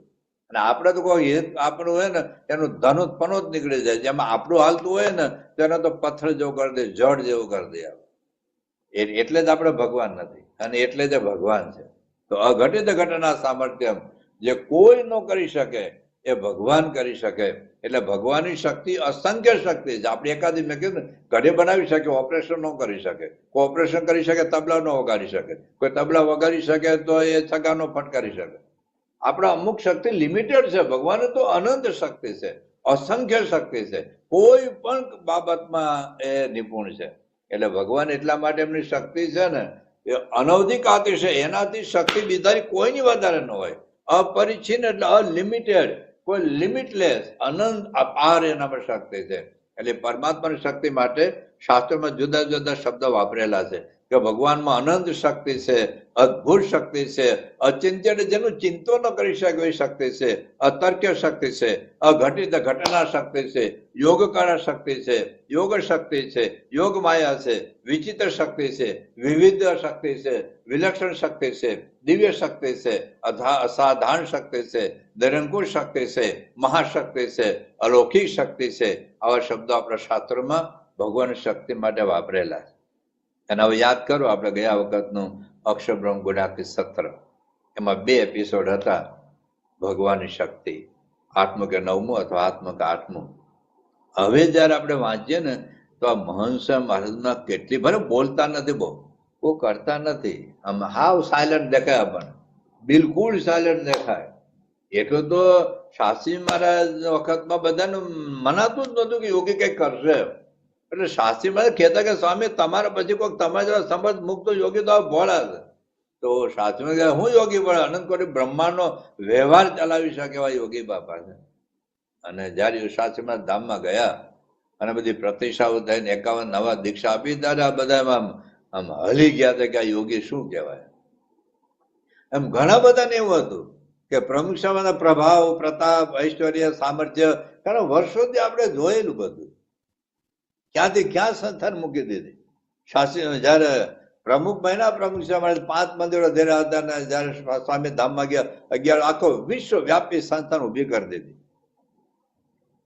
અને આપણે તો કોઈ હિત આપણું હોય ને એનું ધનુષ પનો જ નીકળી જાય. જેમાં આપણું હાલતું હોય ને તેને તો પથ્થર જેવું કરી દે, જળ જેવું કરી દે. એટલે જ આપણે ભગવાન નથી અને એટલે જ ભગવાન છે. તો અઘટિત ઘટના સામર્થ્ય જે કોઈ ન કરી શકે એ ભગવાન કરી શકે. એટલે ભગવાનની શક્તિ અસંખ્ય શક્તિ છે. આપણે એકાદી મેં કીધું ને, ઘરે બનાવી શકે, ઓપરેશન ન કરી શકે. કોઈ ઓપરેશન કરી શકે, તબલા ન વગાડી શકે. કોઈ તબલા વગાડી શકે તો એ છગા ન ફટકારી શકે. આપણા અમુક શક્તિ લિમિટેડ છે. ભગવાન તો અનંત શક્તિ છે, અસંખ્ય શક્તિ છે. કોઈ પણ બાબતમાં એ નિપુણ છે. એટલે ભગવાન એટલા માટે એમની શક્તિ છે ને એ અનવધિકાતી છે. એનાથી શક્તિ બીજાની કોઈની વધારે ન હોય. અપરિચ્છિન્ન એટલે અનલિમિટેડ, કોઈ લિમિટલેસ, અનંત અપાર એનામાં શક્તિ છે. એટલે પરમાત્માની શક્તિ માટે શાસ્ત્રોમાં જુદા જુદા શબ્દો વાપરેલા છે કે ભગવાનમાં અનંત શક્તિ છે, અદભુત શક્તિ છે, અચિંત્ય જેનું ચિંતો ન કરી શકે એવી શક્તિ છે, અતર્ક્ય શક્તિ છે, અઘટિત ઘટના શક્તિ છે, યોગકાળ શક્તિ છે, યોગ શક્તિ છે, યોગ માયા છે, વિચિત્ર શક્તિ છે, વિવિધ શક્તિ છે, વિલક્ષણ શક્તિ છે, દિવ્ય શક્તિ છે, અસાધારણ શક્તિ છે, નિરંકુશ શક્તિ છે, મહાશક્તિ છે, અલૌકિક શક્તિ છે. આવા શબ્દો આપણા શાસ્ત્રોમાં ભગવાન શક્તિ માટે વાપરેલા છે. અને હવે યાદ કરો, આપણે ગયા વખતનું અક્ષરબ્રહ્મ ગુણાતી સત્ર, એમાં 2 એપિસોડ હતા. ભગવાનની શક્તિ 8મું કે 9મું અથવા 8મું કે 8મું. હવે જયારે આપણે વાંચીએ ને તો આ મહંસ મહારાજના કેટલી, ભલે બોલતા નથી, બહુ કરતા નથી, આમ હાવ સાયલન્ટ દેખાય, આપણને બિલકુલ સાયલન્ટ દેખાય. એટલું તો શાસ્ત્રી મહારાજ વખતમાં બધાને મનાતું જ નતું કે યોગી કઈ કરશે. એટલે શાસ્ત્રી મહારાજ કહેતા કે સ્વામી તમારા પછી કોઈ તમારા સમજ મુક્ત યોગી તો ભોળા છે. તો શાસ્ત્રી કહે હું યોગી ભોળા, અનંત કોટી બ્રહ્માંડનો વ્યવહાર ચલાવી શકે એવા યોગી બાપા છે. અને જયારે શાસ્ત્રી મહારાજ ધામમાં ગયા અને બધી પ્રતિષ્ઠાઓ થઈને 51 નવા દીક્ષા આપી, ત્યારે આ બધા આમ હલી ગયા હતા કે આ યોગી શું કહેવાય. એમ ઘણા બધાને એવું હતું કે પ્રમુખ સ્વામીના પ્રભાવ, પ્રતાપ, ઐશ્વર્ય, સામર્થ્ય, કારણ વર્ષોથી આપણે જોયેલું બધું, ક્યાંથી ક્યાં સંસ્થાન મૂકી દીધી. શાસ્ત્રી જયારે પ્રમુખ બન્યા, પ્રમુખ સ્વામી 5 મંદિરો ધેર્યા હતા, ને જયારે સ્વામી ધામમાં ગયા 11 આખો વિશ્વ વ્યાપી સંસ્થાન ઉભી કરી દીધી.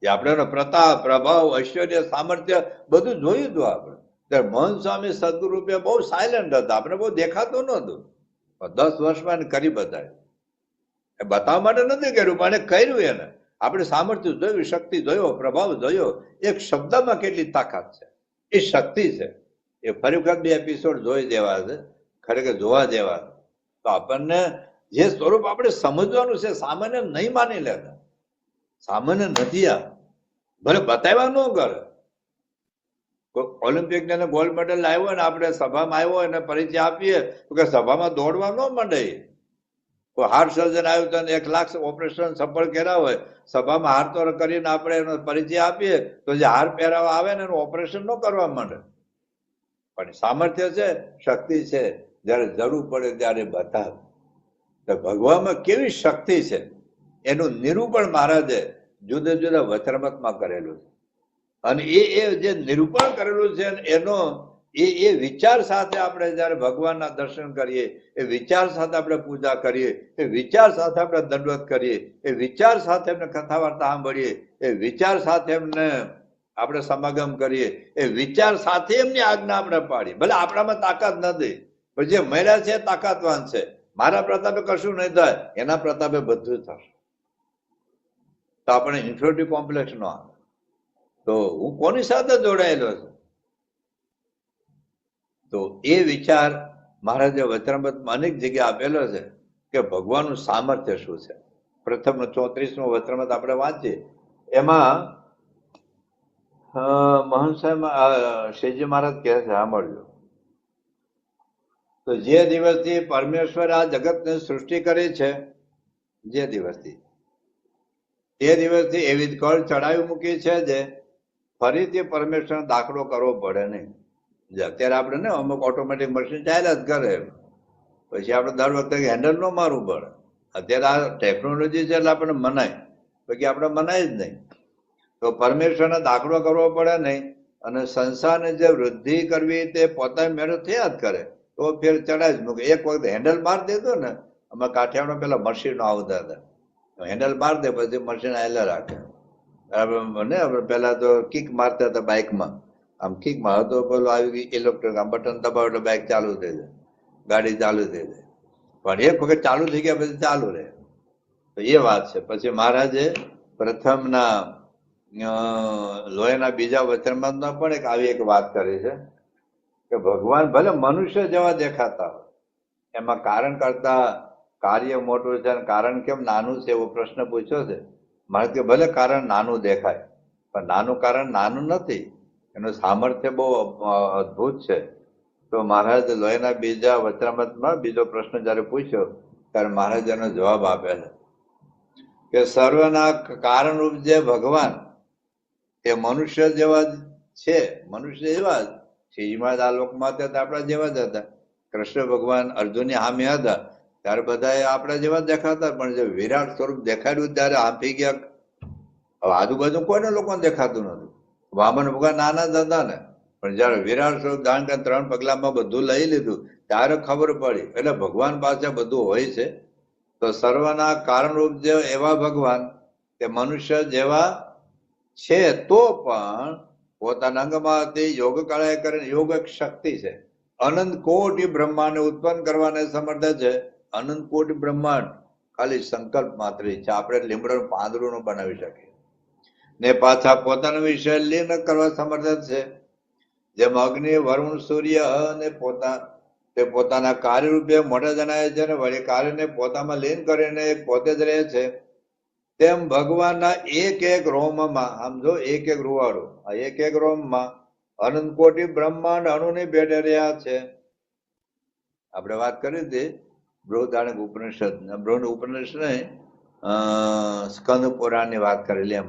એ આપણે પ્રતાપ, પ્રભાવ, ઐશ્વર્ય, સામર્થ્ય બધું જોયું હતું આપણે. ત્યારે મોહન સ્વામી સદગુરુ રૂપે બહુ સાયલેન્ટ હતા, આપણે બહુ દેખાતું નહોતું. 10 વર્ષમાં કરી બતાવ્યું. એ બતાવવા માટે નથી કર્યું, પણ એને કર્યું. એને આપણે સામર્થ્ય જોયું, શક્તિ જોયો, પ્રભાવ જોયો. એક શબ્દમાં કેટલી તાકાત છે, એ શક્તિ છે. એ ફરી વખત 2 એપિસોડ જોઈ દેવા છે, ખરેખર જોવા જેવા. તો આપણને જે સ્વરૂપ આપણે સમજવાનું છે, સામાન્ય નહીં માની લેતા. સામાન્ય નથી આ, ભલે બતાવ્યા ન કરે. ઓલિમ્પિક ને ગોલ્ડ મેડલ આવ્યો ને આપણે સભામાં આવ્યો અને પરિચય આપીએ તો કે સભામાં દોડવા ન માંડે. કોઈ હાર્ટ સર્જન આવ્યું તો 1 લાખ ઓપરેશન સફળ કર્યા હોય, સભામાં હાર તો કરીને આપણે એનો પરિચય આપીએ તો જે હાર પહેરાવા આવે ને એનું ઓપરેશન ન કરવા માંડે. પણ સામર્થ્ય છે, શક્તિ છે, જયારે જરૂર પડે ત્યારે બતાવે. તો ભગવાનમાં કેવી શક્તિ છે એનું નિરૂપણ મહારાજે જુદા જુદા વચનામૃતમાં કરેલું છે. અને એ જે નિરૂપણ કરેલું છે એનો એ વિચાર સાથે આપણે જયારે ભગવાનના દર્શન કરીએ, એ વિચાર સાથે આપણે પૂજા કરીએ, એ વિચાર સાથે આપણે દંડવત કરીએ, એ વિચાર સાથે એમને કથા વાર્તા સાંભળીએ, એ વિચાર સાથે એમને આપણે સમાગમ કરીએ, એ વિચાર સાથે એમની આજ્ઞા આપણે પાડીએ. ભલે આપણામાં તાકાત નથી, પણ જે મળ્યા છે તાકાતવાન છે. મારા પ્રતાપે કશું નહીં થાય, એના પ્રતાપે બધું થશે. તો આપણે ઇન્ફિનિટી કોમ્પ્લેક્સ નો આવે. તો હું કોની સાથે જોડાયેલો છું? તો એ વિચાર મહારાજે વચનામૃતમાં અનેક જગ્યાએ આપેલો છે કે ભગવાનનું સામર્થ્ય શું છે. પ્રથમ 34મો વચનામૃત આપણે વાંચીએ, એમાં મહંત સાહેબ શ્રીજી મહારાજ કહે છે, સાંભળજો. તો જે દિવસથી પરમેશ્વર આ જગતની સૃષ્ટિ કરી છે, જે દિવસથી એ દિવસથી એવી કળ ચડાવી મૂકી છે જે ફરીથી પરમેશ્વરનો દાખલો કરવો પડે નહીં. અત્યારે આપણે ને અમુક ઓટોમેટિક મશીન ચાલ્યા જ કરે, પછી આપણે દર વખતે હેન્ડલ ન મારવું પડે. અત્યારે આ ટેકનોલોજી છે એટલે આપણે મનાય, બાકી આપણે મનાય જ નહીં. તો પરમેશ્વરનો દાખલો કરવો પડે નહીં. અને સંસારની જે વૃદ્ધિ કરવી તે પોતાની મહેનત થયા જ કરે, તો ફેર ચડાય જ મૂકે. એક વખત હેન્ડલ માર દેતો ને, અમે કાઠિયાવાડ પેલા મશીનો આવતા હતા, હેન્ડલ માર દે પછી મશીન આયલા રાખે. ને પેલા તો કિક મારતા હતા બાઇકમાં, આમ કિક મારો તો પેલું આવી ગઈ ઇલેક્ટ્રિક, આમ બટન દબાવો એટલે બાઇક ચાલુ થઈ જાય, ગાડી ચાલુ થઈ જાય. પણ એક વખત ચાલુ થઈ ગયા પછી ચાલુ રહે. તો એ વાત છે. પછી મહારાજે પ્રથમના લોહીના બીજા વચનામૃતમાં પણ આવી એક વાત કરી છે કે ભગવાન ભલે મનુષ્ય જેવા દેખાતા હોય, એમાં કારણ કરતા કાર્ય મોટું છે અને કારણ કેમ નાનું છે એવો પ્રશ્ન પૂછ્યો છે. મારે કે ભલે કારણ નાનું દેખાય, પણ નાનું કારણ નાનું નથી, એનું સામર્થ્ય બહુ અદભુત છે. તો મહારાજ લોહીના બીજા વચનામૃતમાં બીજો પ્રશ્ન જયારે પૂછ્યો ત્યારે મહારાજ એનો જવાબ આપે છે કે સર્વના કારણરૂપ જે ભગવાન એ મનુષ્ય જેવા છે, મનુષ્ય જેવા જ શ્રીજીમાં આ લોકમાં હતા આપણા જેવા જ હતા. કૃષ્ણ ભગવાન અર્જુનની સામે હતા ત્યારે બધા આપણા જેવા દેખાતા, પણ જે વિરાટ સ્વરૂપ દેખાડ્યું ત્યારે આંફી ગયા. હવે આજુબાજુ કોઈને લોકોને દેખાતું નથી. વામન ભગવાન નાના જ હતા ને, પણ જયારે વિરાટ સ્વરૂપ ધારણ કરીને 3 પગલામાં બધું લઈ લીધું ત્યારે ખબર પડી. એટલે ભગવાન પાસે બધું હોય છે. તો સર્વના કારણરૂપ જે એવા ભગવાન તે મનુષ્ય જેવા છે, તો પણ પોતાના અંગમાંથી યોગ કળાએ કરીને, યોગ એક શક્તિ છે, અનંત કોટી બ્રહ્માંડ ઉત્પન્ન કરવાને સમર્થ છે. અનંત કોટી બ્રહ્માંડ ખાલી સંકલ્પ માત્ર છે. આપણે લીમડાનું પાંદડું ન બનાવી શકીએ. ને પાછા પોતાના વિષય લીન કરવા સમર્થ છે. જેમ અગ્નિ, વરુણ, સૂર્ય અને પોતાના કાર્યરૂપે મોટા જણાય છે અને વળી કાર્યને પોતામાં લીન કરીને પોતે જ રહે છે, તેમ ભગવાનના એક એક રોમમાં, સમજો એક એક રૂવાડું, આ એક એક રોમમાં અનંત કોટી બ્રહ્માંડ અણુની ભેટે રહ્યા છે. આપણે વાત કરી હતી બૃહદારણ્યક ઉપનિષદ, બૃહદ ઉપનિષદ સ્કંદ પુરાણ ની વાત કરેલી.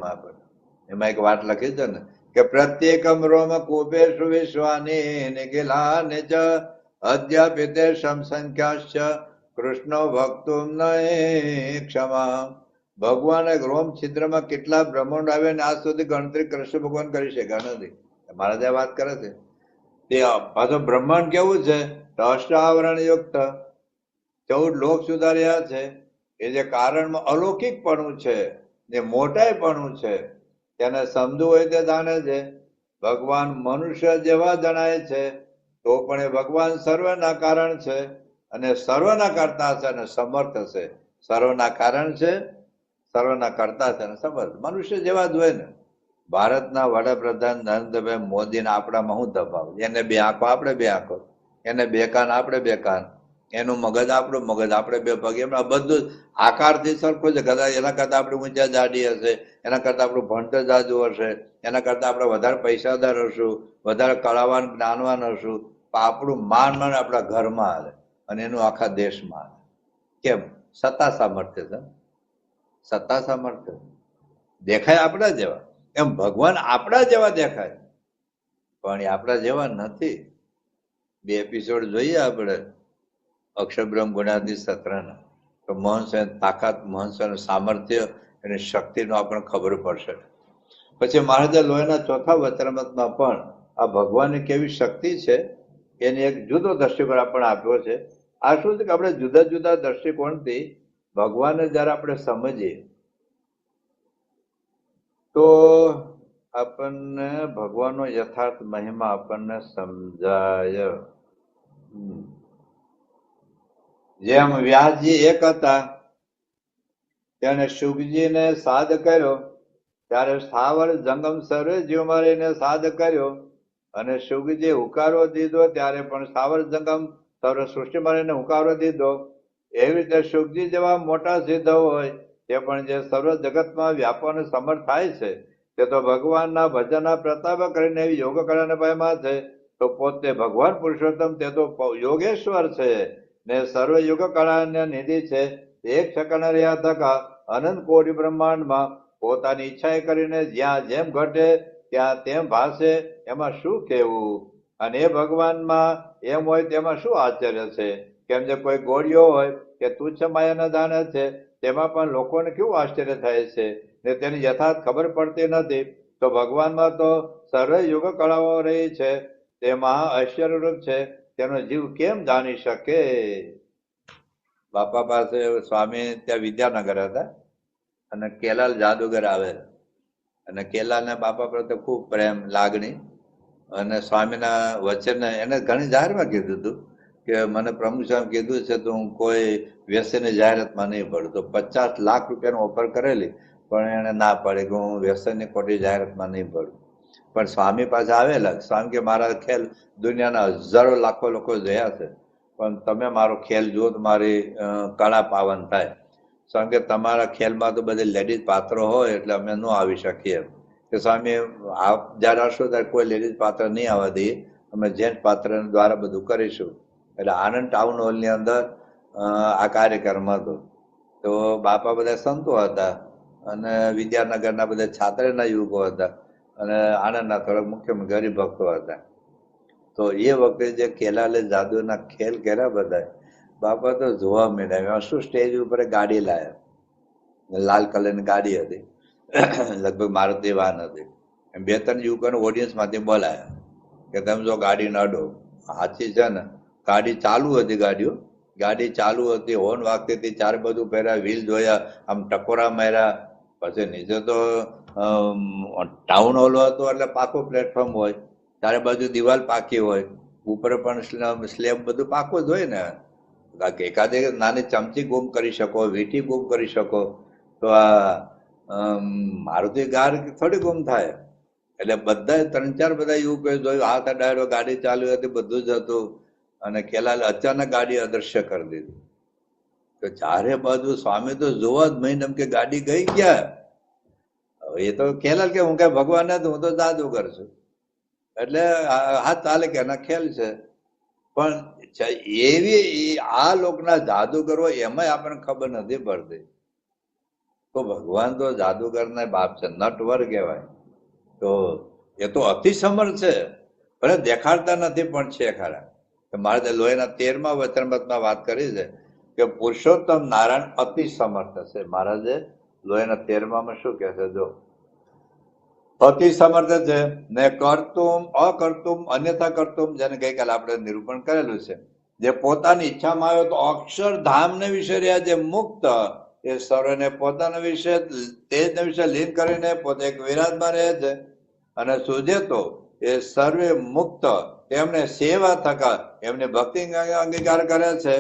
એમાં એક વાત લખી છે ને કે પ્રત્યેકમ રોમ કુબેશુ વિશ્વાની નિખિલાને ચ અધ્યાપિતે સમસંખ્યાશ્ચ કૃષ્ણ ભક્તુમ નહી ક્ષમા. ભગવાન એક રોમ છિદ્રમાં કેટલા બ્રહ્માંડ આવે ને આજ સુધી ગણતરી કૃષ્ણ ભગવાન કરી શક્યા નથી. મારા જે વાત કરે છે તે પાછો બ્રહ્માંડ કેવું છે? અષ્ટાવરણ યુક્ત 14 લોક સુધાર્યા છે. એ જે કારણમાં અલૌકિકપણું છે, જે મોટાઈપણું છે, તેને સમજવું હોય તે જાણે છે. ભગવાન મનુષ્ય જેવા જણાય છે તો પણ એ ભગવાન સર્વના કારણ છે અને સર્વના કરતા છે અને સમર્થ છે. સર્વના કારણ છે, સર્વના કરતા છે અને સમર્થ. મનુષ્ય જેવા જ હોય ને. ભારતના વડાપ્રધાન નરેન્દ્રભાઈ મોદીને આપણામાં શું તફાવત? એને બે આંખો, આપણે બે આંખો. એને બે કાન, આપણે બે કાન. એનું મગજ, આપણું મગજ, આપણે બે પગ. એમના બધું આકારથી સરખું છે. કદાચ એના કરતા આપણે ઊંચા જાડી હશે, એના કરતા આપણું ભણતર જાજુ હશે, એના કરતા આપણે વધારે પૈસાદાર હશું, વધારે કળાવાન જ્ઞાનવાન હશું, આપણું માન આપણા ઘરમાં હાલે અને એનું આખા દેશમાં હાલે. કેમ? સત્તા સામર્થ્ય છે. સત્તા સામર્થ્ય દેખાય આપણા જેવા. એમ ભગવાન આપણા જેવા દેખાય પણ એ આપણા જેવા નથી. 2 એપિસોડ જોઈએ આપણે અક્ષરબ્રહ્મ ગુણાદિ સત્રના, તો મહંસ તાકાત, મહંસ સામર્થ્ય અને શક્તિનો આપણને ખબર પડશે. પછી મહારાજા લોહીના ચોથા વચનામૃતમાં પણ આ ભગવાનની કેવી શક્તિ છે એની એક જુદો દ્રષ્ટિકોણ આપણને આપ્યો છે. આ શું છે કે આપણે જુદા જુદા દ્રષ્ટિકોણથી ભગવાનને જયારે આપણે સમજીએ તો આપણને ભગવાનનો યથાર્થ મહિમા આપણને સમજાય. જેમ વ્યાસજી એક હતા, તેને શુકજીને સાધ કર્યો, ત્યારે સ્થાવર જંગમ સર્વે જીવ મારીને સાધ કર્યો, અને શુકજી હુંકારો દીધો ત્યારે પણ સ્થાવર જંગમ સર્વ સૃષ્ટિ મારીને હુંકારો દીધો. એવી રીતે શુકજી જેવા મોટા સિદ્ધ હોય તે પણ જે સર્વ જગતમાં વ્યાપવાનું સમર્થ થાય છે તે તો ભગવાનના ભજનના પ્રતાપ કરીને યોગ કળાને પામ્યા છે. તો પોતે ભગવાન પુરુષોત્તમ તે તો યોગેશ્વર છે ને સર્વ યોગ કળાને નિધિ છે. એક સેકન્ડ રહ્યા થકા અનંત કોટી બ્રહ્માંડમાં પોતાની ઈચ્છા કરીને જ્યાં જેમ ઘટે ત્યાં તેમ ભાષે. એમાં શું કહેવું? અને એ ભગવાનમાં એમ હોય તેમાં શું આશ્ચર્ય છે? કેમ જે કોઈ ગોળીઓ હોય કે તુચ્છ માયાના દાને છે તેમાં પણ લોકોને કેવું આશ્ચર્ય થાય છે ને તેની યથાર્થ ખબર પડતી નથી. તો ભગવાનમાં તો સર્વ યુગ કળાઓ રહી છે, તે મહા ઐશ્વર્યરૂપ છે, તેનો જીવ કેમ જાણી શકે? બાપા પાસે સ્વામી ત્યાં વિદ્યાનગર હતા અને કેલાલ જાદુગર આવે અને કેલાલને બાપા પ્રત્યે ખૂબ પ્રેમ, લાગણી. અને સ્વામીના વચન એને ઘણી જાહેરમાં કીધું હતું કે મને પ્રમુખ સાહેબ કીધું છે તો હું કોઈ વ્યસનની જાહેરાતમાં નહીં પડું. તો 50 લાખ રૂપિયાનો ઓફર કરેલી પણ એને ના પાડી કે હું વ્યસનની ખોટી જાહેરાતમાં નહીં પડું. પણ સ્વામી પાસે આવેલા. સ્વામી કે મારા ખેલ દુનિયાના હજારો લાખો લોકો જોયા છે પણ તમે મારો ખેલ જુઓ તો મારી કળા પાવન થાય. સ્વામી કે તમારા ખેલમાં તો બધી લેડીઝ પાત્રો હોય એટલે અમે ન આવી શકીએ. કે સ્વામી આપ જયારે હશો ત્યારે કોઈ લેડીઝ પાત્ર નહીં આવવા દઈએ, અમે જેન્ટ પાત્ર દ્વારા બધું કરીશું. એટલે આનંદ ટાઉન હોલની અંદર આ કાર્યક્રમ હતો. તો બાપા બધા સંતો હતા અને વિદ્યાનગરના બધા છાત્રના યુવકો હતા અને આનંદના થોડાક મુખ્ય ગરીબ ભક્તો હતા. તો એ વખતે જે કેલાલે જાદુના ખેલ કર્યા બધા, બાપા તો જોવા માંડ્યા. શું સ્ટેજ ઉપર ગાડી લાયા, લાલ કલરની ગાડી હતી, લગભગ મારુતિ વાન હતી. 2-3 યુવકોને ઓડિયન્સમાંથી બોલાયા કે તમે જો ગાડી ન અડો. સાચી છે ને, ગાડી ચાલુ હતી, ગાડી ચાલુ હતી, હોર્ન વાગતી હતી, ચારે બધું પહેર્યા, વ્હીલ જોયા, આમ ટકોરા માર્યા. પછી નીચે તો ટાઉન હોલ હતો એટલે પાકું પ્લેટફોર્મ હોય, ચારે બાજુ દિવાલ પાકી હોય, ઉપર પણ સ્લેબ બધું પાકું જ હોય ને. એકાદે નાની ચમચી ગુમ કરી શકો, વીંટી ગુમ કરી શકો, તો આ મારુતિ કાર થોડી ગુમ થાય. એટલે બધા 3-4 બધા યુવકોએ જોયું, હાથ અડાડ્યો, ગાડી ચાલુ હતી, બધું જ હતું અને કેલાલે અચાનક ગાડી અદ્રશ્ય કરી દીધી. તો ચારે બાજુ સ્વામી તો જોવા જ મહિને કે ગાડી ગઈ ક્યાં? એ તો કેલાલ કે હું કઈ ભગવાન નથી, હું તો જાદુગર છું. એટલે હાથ ચાલે કે એના ખેલ છે. પણ એવી આ લોકના જાદુગરો એમાંય આપણને ખબર નથી પડતી. તો ભગવાન તો જાદુગરના બાપ છે, નટવર કહેવાય. તો એ તો અતિ સમર્થ છે, ભલે દેખાડતા નથી પણ છે ખરા. મારે લોહીના 13મા વચનામૃતમાં વાત કરી છે કે પુરુષોત્તમ નારાયણ અતિ સમર્થ છે. મહારાજે લોહીના 13માં શું કહે છે? જો અતિ સમર્થ છે ને કર્તુમ અકર્તુમ અન્યથા કર્તુમ, જેને ગઈકાલે આપણે નિરૂપણ કરેલું છે. જે પોતાની ઈચ્છામાં આવ્યો તો અક્ષરધામને વિશે રહ્યા જે મુક્ત, એ સર્વને પોતાના વિશે તેજના વિશે લીન કરીને પોતે એક વિરાજમાં રહે છે. અને સૂજે તો એ સર્વે મુક્ત એમને સેવા થકા એમને ભક્તિ અંગીકાર કરે છે.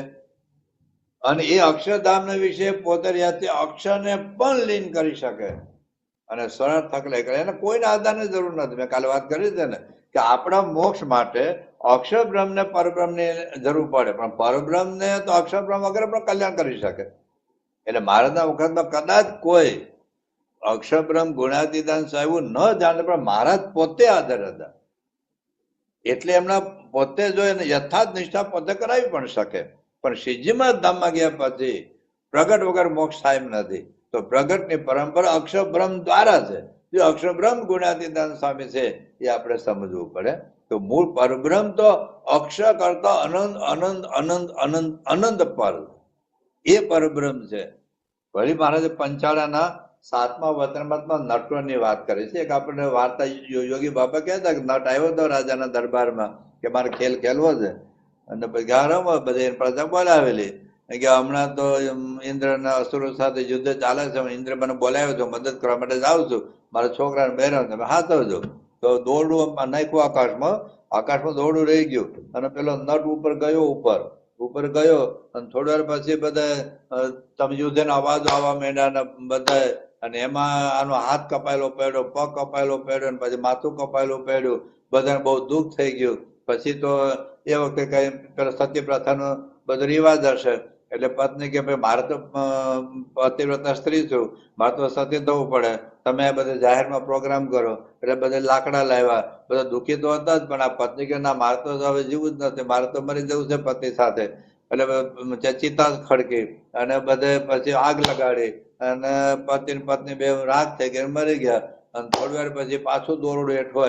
અને એ અક્ષરધામને વિશે પોતે રહ્યા અક્ષરને પણ લીન કરી શકે અને સરળ થકલે કરે. એને કોઈને આધારની જરૂર નથી. મેં કાલે વાત કરી છે ને કે આપણા મોક્ષ માટે અક્ષર બ્રહ્મ ને પરબ્રહ્મ ની જરૂર પડે, પણ પરબ્રહ્મ ને તો અક્ષર બ્રહ્મ વગેરે પણ કલ્યાણ કરી શકે. એટલે મહારાજના વખતમાં કદાચ કોઈ અક્ષર બ્રહ્મ ગુણાતીતાન સાહેબ ન જાણે, પણ મહારાજ પોતે હાજર હતા. એટલે એમના પોતે જો એને યથાર્થ નિષ્ઠા પોતે કરાવી પણ શકે. પણ શ્રીજીમાં ધામમાં ગયા પછી પ્રગટ વગર મોક્ષ થાય એમ નથી. તો પ્રગટની પરંપરા અક્ષર બ્રહ્મ દ્વારા છે. જે અક્ષર બ્રહ્મ ગુણાતીતાન સ્વામી છે એ આપણે સમજવું પડે. તો મૂળ પરબ્રહ્મ તો અક્ષર કરતા અનંત અનંત અનંત અનંત અનંત પર એ પરબ્રહ્મ છે. વળી મહારાજે પંચાળાના 7મા વચનામૃતમાં નટની વાત કરી છે. એક આપણે વાર્તા યોગી બાપા કહેતા કે નટ આવ્યો હતો રાજાના દરબારમાં કે મારે ખેલ ખેલવો છે. અને પછી બધે પ્રજા બોલાવેલી કે હમણાં તો ઇન્દ્રના અસુરો સાથે યુદ્ધ ચાલે છે, ઇન્દ્ર મને બોલાવ્યો છો, મદદ કરવા માટે જાઉં છું, મારા છોકરાને બહેરા તમે હાથવજો. તો દોરડું નાખ્યું આકાશમાં દોરડું રહી ગયું અને પેલો નટ ઉપર ગયો અને થોડી વાર પછી બધા તમે યુદ્ધનો અવાજ આવવા માંડ્યા બધા, અને એમાં આનો હાથ કપાયેલો પડ્યો, પગ કપાયેલો પડ્યો, અને પછી માથું કપાયેલું પડ્યું. બધાને બહુ દુઃખ થઈ ગયું. પછી તો એ વખતે કઈ પેલા સતી પ્રથાનો બધો રિવાજ હશે. એટલે પત્ની કે ભાઈ મારે તો પતિવ્રતા સ્ત્રી છું, મારે તો સતી થવું પડે, તમે બધે જાહેરમાં પ્રોગ્રામ કરો. એટલે બધા લાકડા લાવ્યા. બધા દુઃખી તો હતા જ, પણ આ પત્ની કે ના મારે તો હવે જીવું જ નથી, મારે તો મરી જવું છે પતિ સાથે. એટલે ચિતા ખડકી અને બધે પછી આગ લગાડી અને પતિ પત્ની બે રાગ થઈ ગઈ, મરી ગયા. અને થોડી વાર પછી પાછું દોરડું હેઠું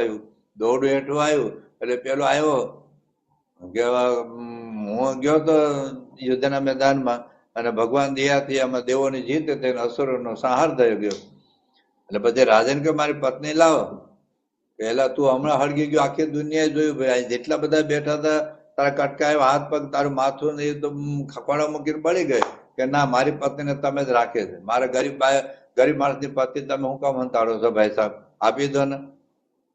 આવ્યું. એટલે પેલો આવ્યો કે હું ગયો તો યુદ્ધના મેદાનમાં અને ભગવાન દયાથી આમાં દેવોની જીત થઈને અસુરોનો સંહાર થઈ ગયો. એટલે પછી રાજાને કે મારી પત્ની લાવો. પેલા તું હમણાં હળગી ગયો, આખી દુનિયાએ જોયું ભાઈ, જેટલા બધા બેઠા હતા તારા કટકા આવ્યા, હાથ પગ તારું માથું ને એ તો ખકોડા મૂકીને બળી ગઈ કે ના મારી પત્નીને તમે જ રાખે છે. મારે ગરીબ માણસની પત્ની તમે હું કામ હંતાડો છો ભાઈ સાહેબ, આપી દો ને.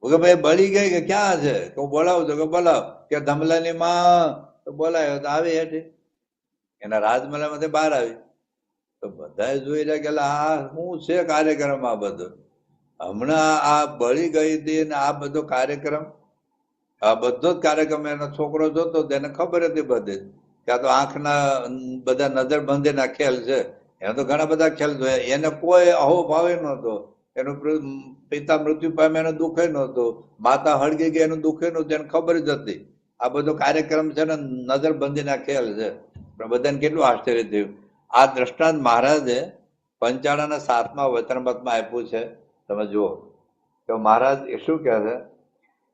કે ભાઈ બળી ગઈ કે ક્યાં છે? કે હું બોલાવું છું. કે બોલાવ. કે ધમલાની માં તો બોલાયો તો આવી હેઠી એના રાજમહેલમાંથી બહાર આવી. તો બધા જોઈ રહ્યા કે આ શું છે કાર્યક્રમ આ બધો? હમણાં આ બળી ગઈ હતી ને આ બધો કાર્યક્રમ, આ બધો જ કાર્યક્રમ એનો છોકરો જોતો તેને ખબર હતી બધી કે આ તો આંખના બધા નજર બંધીના ખેલ છે. એને તો ઘણા બધા ખેલ જોયા. એને કોઈ અહોભાવે નહોતો. એનું પિતા મૃત્યુ પામે એનું દુઃખ નહોતું, માતા હળગી ગઈ એનું દુઃખ નહોતું, એને ખબર જ હતી આ બધો કાર્યક્રમ છે ને નજર બંધીના ખેલ છે. પણ બધાને કેટલું આશ્ચર્ય થયું. આ દ્રષ્ટાંત મહારાજે પંચાળાના 7મા વચનામૃતમાં આપ્યું છે. તમે જુઓ તો મહારાજ એ શું કહે છે?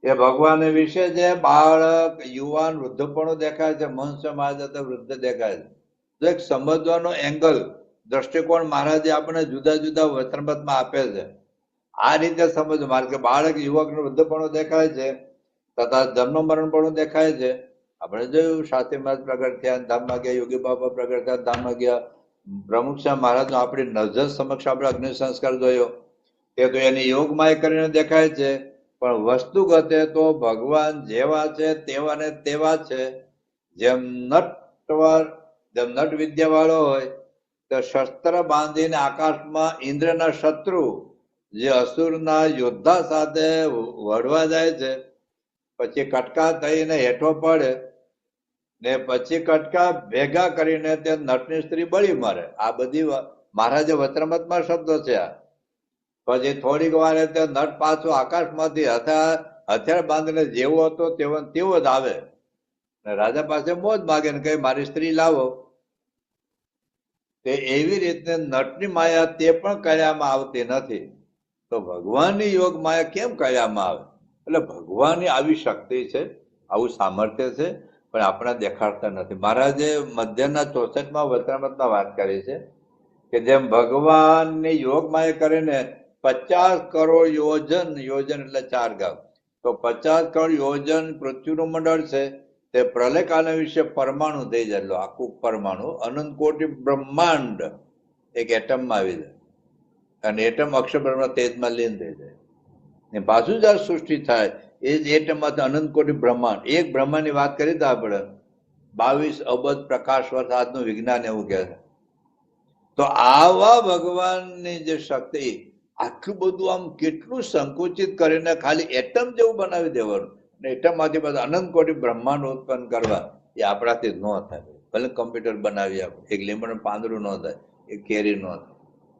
એ ભગવાન વિશે જે બાળક, યુવાન, વૃદ્ધપણું દેખાય છે, મનુષ્ય મહારાજ વૃદ્ધ દેખાય છે. તો એક સમજવાનો એંગલ, દ્રષ્ટિકોણ મહારાજે આપણે જુદા જુદા વચનામૃતમાં આપે છે. આ રીતે સમજવું મારે કે બાળક, યુવક, વૃદ્ધપણું દેખાય છે તથા જન્મ મરણ પણ દેખાય છે. આપણે જોયું શાસ્ત્રી મહારાજ પ્રગટ થયા ધામમાં ગયા, યોગી બાબા પ્રગટ થયા ધામમાં ગયા, પ્રમુખ મહારાજ નો આપણી નજર સમક્ષ આપણે અગ્નિ સંસ્કાર જોયો. એ તો એની યોગમાય કરીને દેખાય છે, પણ વસ્તુગતે તો ભગવાન જેવા છે તેવા ને તેવા છે. જેમ નટ વિદ્યા વાળો હોય તો શસ્ત્ર બાંધીને આકાશમાં ઇન્દ્રના શત્રુ જે અસુરના યોદ્ધા સાથે વળવા જાય છે, પછી કટકા થઈને હેઠો પડે ને પછી કટકા ભેગા કરીને તે નટની સ્ત્રી બળી મરે. આ બધી મહારાજે વચનામૃતમાં શબ્દો છે. પછી થોડીક વાર તે નટ પાછો આકાશમાંથી હથિયાર બાંધીને જેવો હતો તેવો જ આવે. રાજા પાસે મોજ માગે ને કઈ મારી સ્ત્રી લાવો. તે એવી રીતે નટની માયા તે પણ કળ્યામાં આવતી નથી. તો ભગવાનની યોગ માયા કેમ કળ્યામાં આવે? એટલે ભગવાનની આવી શક્તિ છે, આવું સામર્થ્ય છે. પણ આપણે દેખાડતા નથી. મહારાજે મધ્યના 64માં વચનામૃતમાં વાત કરી છે કે જેમ ભગવાનની યોગમાં એ કરીને 50 કરોડ યોજન એટલે 4 ગામ, તો 50 કરોડ યોજન પૃથ્વીનું મંડળ છે તે પ્રલયકાળ વિશે પરમાણુ થઈ જાય, આખું પરમાણુ અનંત કોટી બ્રહ્માંડ એક એટમમાં આવી જાય અને એટમ અક્ષર બ્રહ્મના તેજમાં લીન થઈ જાય ને પાછું જ સૃષ્ટિ થાય. એ જ એટમમાં અનંત કોટી બ્રહ્માંડ, એક બ્રહ્માંડની વાત કરી તો આપણે 22 અબજ પ્રકાશ વર્ષ આજનું વિજ્ઞાન એવું કહે છે. તો આવા ભગવાનની જે શક્તિ, આટલું બધું આમ કેટલું સંકુચિત કરીને ખાલી એટમ જેવું બનાવી દેવાનું ને એટમમાંથી બધા અનંત કોટી બ્રહ્માંડ ઉત્પન્ન કરવા, એ આપણાથી ન થાય. ભલે કમ્પ્યુટર બનાવી આપણે, એક લીમડનું પાંદડું ન થાય, એક કેરી ન થાય,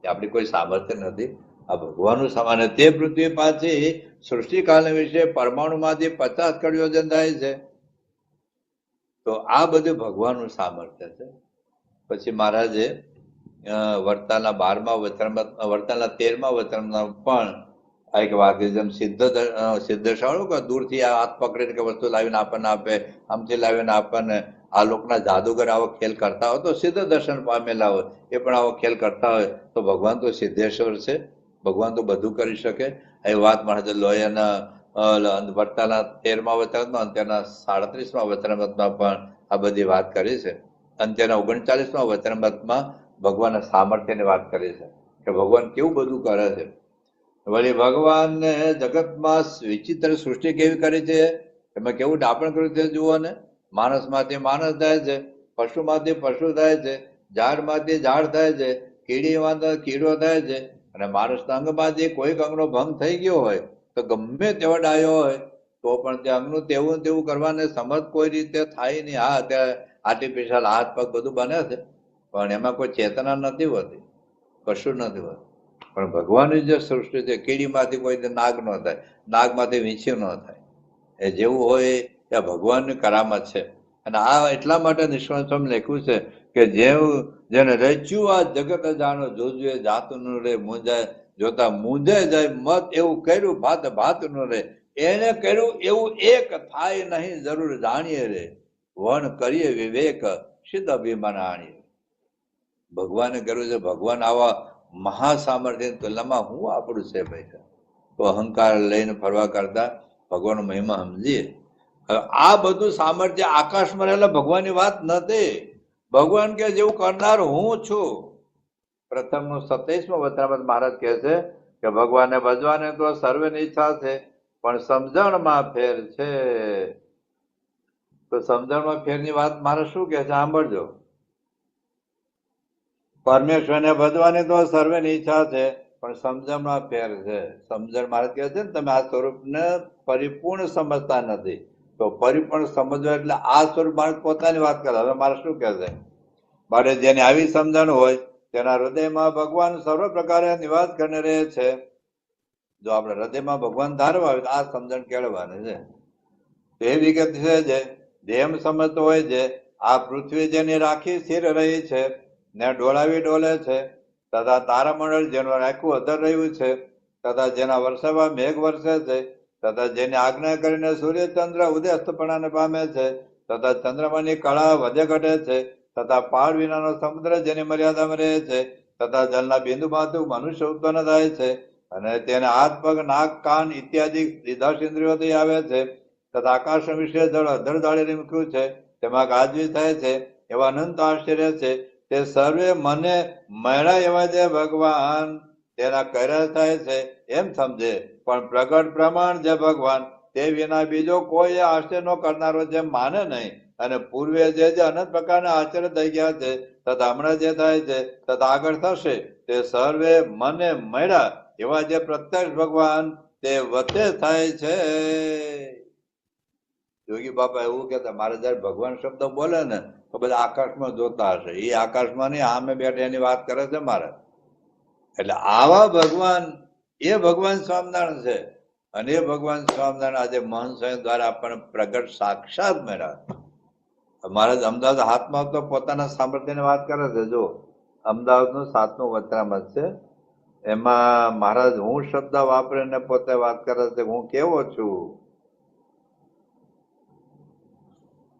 એ આપણી કોઈ સામર્થ્ય નથી. આ ભગવાનનું સામાન્ય. તે પૃથ્વી પાછી સૃષ્ટિકાળ વિશે પરમાણુમાંથી 50 કરોડ યોજન થાય છે. તો આ બધું ભગવાનનું સામર્થ્ય છે. પછી મહારાજે વર્તાલના 12મા વચનામૃત, વર્તાલના 13મા વચનામૃતમાં પણ આ એક વાક્ય, જેમ સિદ્ધેશાળો કે દૂરથી આ હાથ પકડીને કે વસ્તુ લાવીને આપણને આપે, આમથી લાવીને આપણને, આ લોકના જાદુગર આવો ખેલ કરતા હોય તો સિદ્ધ દર્શન પામેલા હોય, એ પણ આવો ખેલ કરતા હોય તો ભગવાન તો સિદ્ધેશ્વર છે, ભગવાન તો બધું કરી શકે. એ વાત મહારાજ લોહિયાના વર્તાલના 13મા વચનામૃતમાં, તેના 37મા વચનામૃતમાં પણ આ બધી વાત કરી છે. અને તેના 39મા વચનામૃતમાં ભગવાનના સામર્થ્યની વાત કરી છે કે ભગવાન કેવું બધું કરે છે. વળી ભગવાનને જગતમાં વિચિત્ર સૃષ્ટિ કેવી કરી છે, એમાં કેવું ડાપણ કર્યું છે જુઓ ને. માણસમાંથી માણસ થાય છે, પશુમાંથી પશુ થાય છે, ઝાડમાંથી ઝાડ થાય છે, કીડીમાંથી કીડો થાય છે. અને માણસના અંગમાંથી કોઈક અંગનો ભંગ થઈ ગયો હોય તો ગમે તેવો ડાયો હોય તો પણ તે અંગનું તેવું કરવાને સમજ કોઈ રીતે થાય નહીં. હા, અત્યારે આર્ટિફિશિયલ હાથ પગ બધું બને છે, પણ એમાં કોઈ ચેતના નથી હોતી, કશું નથી હોતું. પણ ભગવાનની જે સૃષ્ટિ છે, કીડીમાંથી કોઈ નાગ ન થાય, નાગમાંથી વીંછી ન થાય, એ જેવું હોય એ ભગવાનની કરામત છે. અને આ એટલા માટે નિષ્ણાત સ્વામી લખ્યું છે કે જેને રચ્યું આ જગત જાણો, જોજે જાતું નું રે મૂંઝાય, જોતા મૂંઝાય જાય મત, એવું કર્યું ભાત ભાત નું રે, એને કર્યું એવું એક થાય નહીં જરૂર જાણીએ રે, વણ કરીએ વિવેક સિદ્ધ અભિમાન આણીએ. ભગવાને કર્યું છે. ભગવાન આવા મહાસામર્થ્યની તુલનામાં હું આપણું છે ભાઈ? તો અહંકાર લઈને ફરવા કરતા ભગવાનનો મહિમા સમજીએ. હવે આ બધું સામર્થ્ય આકાશમાં રહેલા ભગવાનની વાત નથી. ભગવાન કે જેવું કરનાર હું છું. પ્રથમનું 27મા વચનામૃત મહારાજ કહે છે કે ભગવાનને ભજવાને તો સર્વેની ઈચ્છા છે, પણ સમજણમાં ફેર છે. તો સમજણમાં ફેરની વાત મારે શું કે છે સાંભળજો. પરમેશ્વરને ભજવાની તો સર્વેની ઈચ્છા છે, પણ સમજણમાં ફેર છે. સમજણ મહારાજ કહે છે ને, તમે આ સ્વરૂપને પરિપૂર્ણ સમજતા નથી. તો પરિપૂર્ણ સમજવા એટલે આ સ્વરૂપ મહારાજ પોતાની વાત કરે. હવે મારે શું કહે છે? માટે જેની આવી સમજણ હોય તેના હૃદયમાં ભગવાન સર્વ પ્રકારે નિવાસ કરીને રહે છે. જો આપણે હૃદયમાં ભગવાન ધારવા હોય તો આ સમજણ કેળવાની છે. તે વિગત છે જેમ સમજતો હોય છે, આ પૃથ્વી જેની રાખી સ્થિર રહી છે ને ડોળાવી ડોલે છે, તથા તારામંડળ જેનું રાખ્યું અધર રહ્યું છે, તથા જેના વર્ષામાં મેઘ વરસે છે, તથા જેની આજ્ઞા કરીને સૂર્ય ચંદ્ર ઉદય અસ્તપણાને પામે છે, તથા ચંદ્રમાની કળા વધે ઘટે છે, તથા પાળ વિનાનો સમુદ્ર જેની મર્યાદામાં રહે છે, તથા જલના બિંદુમાંથી મનુષ્ય ઉત્પન્ન થાય છે, અને તેને હાથ પગ નાક કાન ઇત્યાદિ 10 ઇન્દ્રિયોથી આવે છે, તથા આકાશ વિશે જળ અધર જાળીને મૂક્યું છે, તેમાં ગાજવી થાય છે, એવા અનંત આશ્ચર્ય છે. તે સર્વે મને મળ્યા એવા જે ભગવાન તેના કર્યા થાય છે એમ સમજે, પણ પ્રગટ પ્રમાણ જે ભગવાન તે વિના બીજો કોઈ આશ્ચર્ય ન કરનારો જેમ માને નહીં. અને પૂર્વે જે અનંત પ્રકારના આશ્ચર્ય થઈ ગયા છે, તથા હમણાં જે થાય છે, તથા આગળ થશે, તે સર્વે મને મળ્યા એવા જે પ્રત્યક્ષ ભગવાન તે વચ્ચે થાય છે. યોગી બાપા એવું કહેતા, મારે જયારે ભગવાન શબ્દ બોલે ને તો બધા આકાશમાં જોતા હશે. એ આકાશમાં નહીં, આમે બેઠે એની વાત કરે છે મારે. એટલે આવા ભગવાન, એ ભગવાન સ્વામિનારાયણ છે. અને એ ભગવાન સ્વામિનારાયણ આજે મહંત સ્વામી દ્વારા આપણને પ્રગટ સાક્ષાત મળ્યા. મહારાજ અમદાવાદ હાથમાં તો પોતાના સામર્થ્યની વાત કરે છે. જો અમદાવાદનું 7મું વચનામૃત છે, એમાં મહારાજ હું શબ્દ વાપરીને પોતે વાત કરે છે, હું કેવો છું.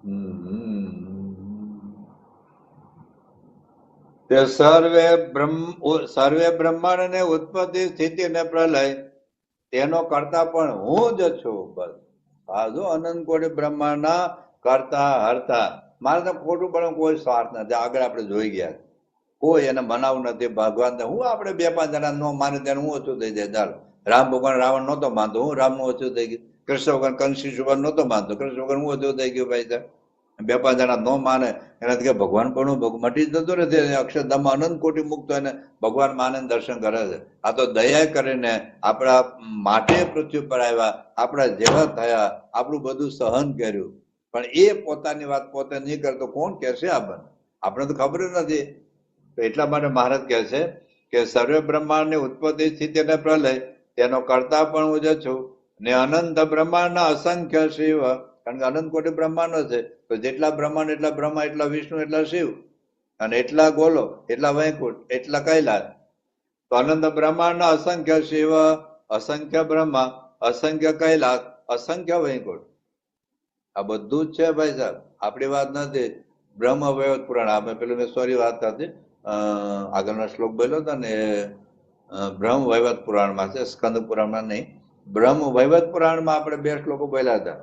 તે સર્વે બ્રહ્માંડ ને ઉત્પત્તિ સ્થિતિ ને પ્રલય તેનો કરતા પણ હું જ છું. બસ આ જો અનંત કોટી બ્રહ્માંડના કરતા હરતા. મારે તો ખોટું પણ કોઈ સ્વાર્થ નથી. આગળ આપણે જોઈ ગયા, કોઈ એને મનાવું નથી. ભગવાન હું આપણે 2-5 જણા નો માને ત્યારે હું ઓછું થઈ જાય. ચાલો, રામ ભગવાન રાવણ નહોતો માનતો, હું રામનું ઓછું થઈ ગયું. કૃષ્ણ ભગવાન કંસી સુવન નહોતો માનતો, કૃષ્ણ ભગવાન હું ઓછું થઈ ગયું. ભાઈ સાહેબ, 2-5 જણા ન માને એનાથી કે ભગવાન પણ મટી જતું નથી. અક્ષરધામમાં અનંત કોટી મુક્ત એને ભગવાન માને દર્શન કરે છે. આ તો દયા કરીને આપણા માટે પૃથ્વી પર આવ્યા, આપણા જેવા થયા, આપણું બધું સહન કર્યું. પણ એ પોતાની વાત પોતે નહીં કરતો કોણ કહેશે? આપણે તો ખબર નથી. તો એટલા માટે મહારાજ કહે છે કે સર્વે બ્રહ્માંડની ઉત્પત્તિ સ્થિતિ અને પ્રલય તેનો કરતા પણ હું જ છું. ને અનંત બ્રહ્માંડના અસંખ્ય શિવ, કારણ કે અનંત કોટી બ્રહ્માંડો છે. તો જેટલા બ્રહ્માંડ એટલા બ્રહ્મા, એટલા વિષ્ણુ, એટલા શિવ, અને એટલા ગોલો, એટલા વૈકુંઠ, એટલા કૈલાસ. તો અનંત બ્રહ્માંડના અસંખ્ય શિવ, અસંખ્ય બ્રહ્મા, અસંખ્ય કૈલાસ, અસંખ્ય વૈકુંઠ. આ બધું જ છે ભાઈ સાહેબ, આપણી વાત નથી. બ્રહ્મ વૈવત પુરાણ, આપણે પેલું મેં સોરી વાત હતી, આગળનો શ્લોક બોલ્યો હતો ને, બ્રહ્મ વૈવત પુરાણમાં છે, સ્કંદ પુરાણમાં નહીં. બ્રહ્મ વૈવત પુરાણમાં આપણે 2 શ્લોકો બોલ્યા હતા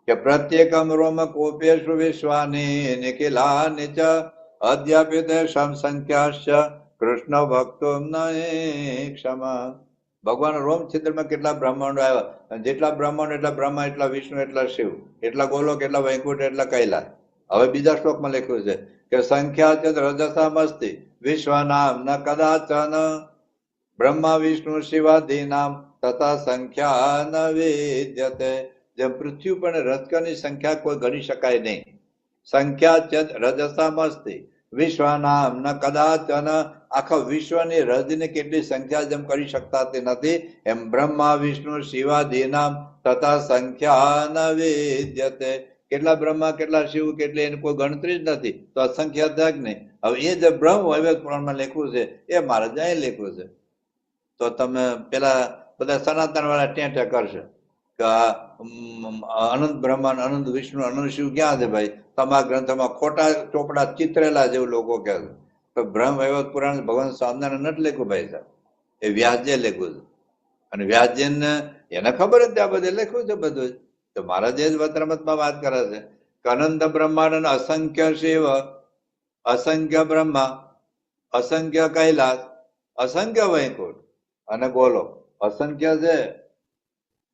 કે પ્રત્યેકમ રોમ કોપેશુ વિશ્વાની નિખિલાનિ ચ અધ્યાપિત સંખ્યાશ્ચ કૃષ્ણ ભક્તો ક્ષમા. ભગવાન રોમ છિદ્રમાં કેટલા બ્રહ્માંડો આવ્યા, જેટલા બ્રહ્માંડ એટલા બ્રહ્મા, એટલા વિષ્ણુ, એટલા શિવ, એટલા ગોલોક, એટલા વૈકુંઠ, એટલા કૈલાસ. હવે બીજા શ્લોકમાં લખ્યું છે કે સંખ્યા છે રજસામસ્તિ વિશ્વનામ ન કદાચન બ્રહ્મા વિષ્ણુ શિવાદીનામ તથા સંખ્યા ન વિદ્યતે. જેમ પૃથ્વી પર રજકની સંખ્યા કોઈ ગણી શકાય નહીં. સંખ્યા છે રજસામસ્તિ વિશ્વનામ ન કદાચન, આખા વિશ્વની રજની કેટલી સંખ્યા જેમ કરી શકતા નથી, એમ બ્રહ્મા વિષ્ણુ શિવાદીનામ તથા સંખ્યા ન વિદ્યતે. કેટલા બ્રહ્મા, કેટલા શિવ, કેટલી એની કોઈ ગણતરી જ નથી. તો અસંખ્ય થાય કે નહીં? હવે એ જે બ્રહ્મ વૈવત પુરાણમાં લખ્યું છે એ મહારાજ અહીં લખ્યું છે. તો તમે પેલા બધા સનાતન વાળા ટેંટે કરશે કે અનંત બ્રહ્માંડ, અનંત વિષ્ણુ, અનંત શિવ ક્યાં છે ભાઈ? તમારા ગ્રંથમાં ખોટા ચોપડા ચિત્રેલા જેવું લોકો કહે છે. તો બ્રહ્મ વૈવત પુરાણ ભગવાન સ્વામિનારાયણ નથી લખ્યું ભાઈ સાહેબ, એ વ્યાસજીએ લખ્યું છે. અને વ્યાસજીને એને ખબર જ આ બધે લખ્યું છે બધું જ. તો મહારાજ જ વતરમતમાં વાત કરે છે કે અનંત બ્રહ્માંડ, અસંખ્ય શિવ, અસંખ્ય બ્રહ્મા, અસંખ્ય કૈલાસ, અસંખ્ય વૈકુંઠ અને ગોલો અસંખ્ય છે.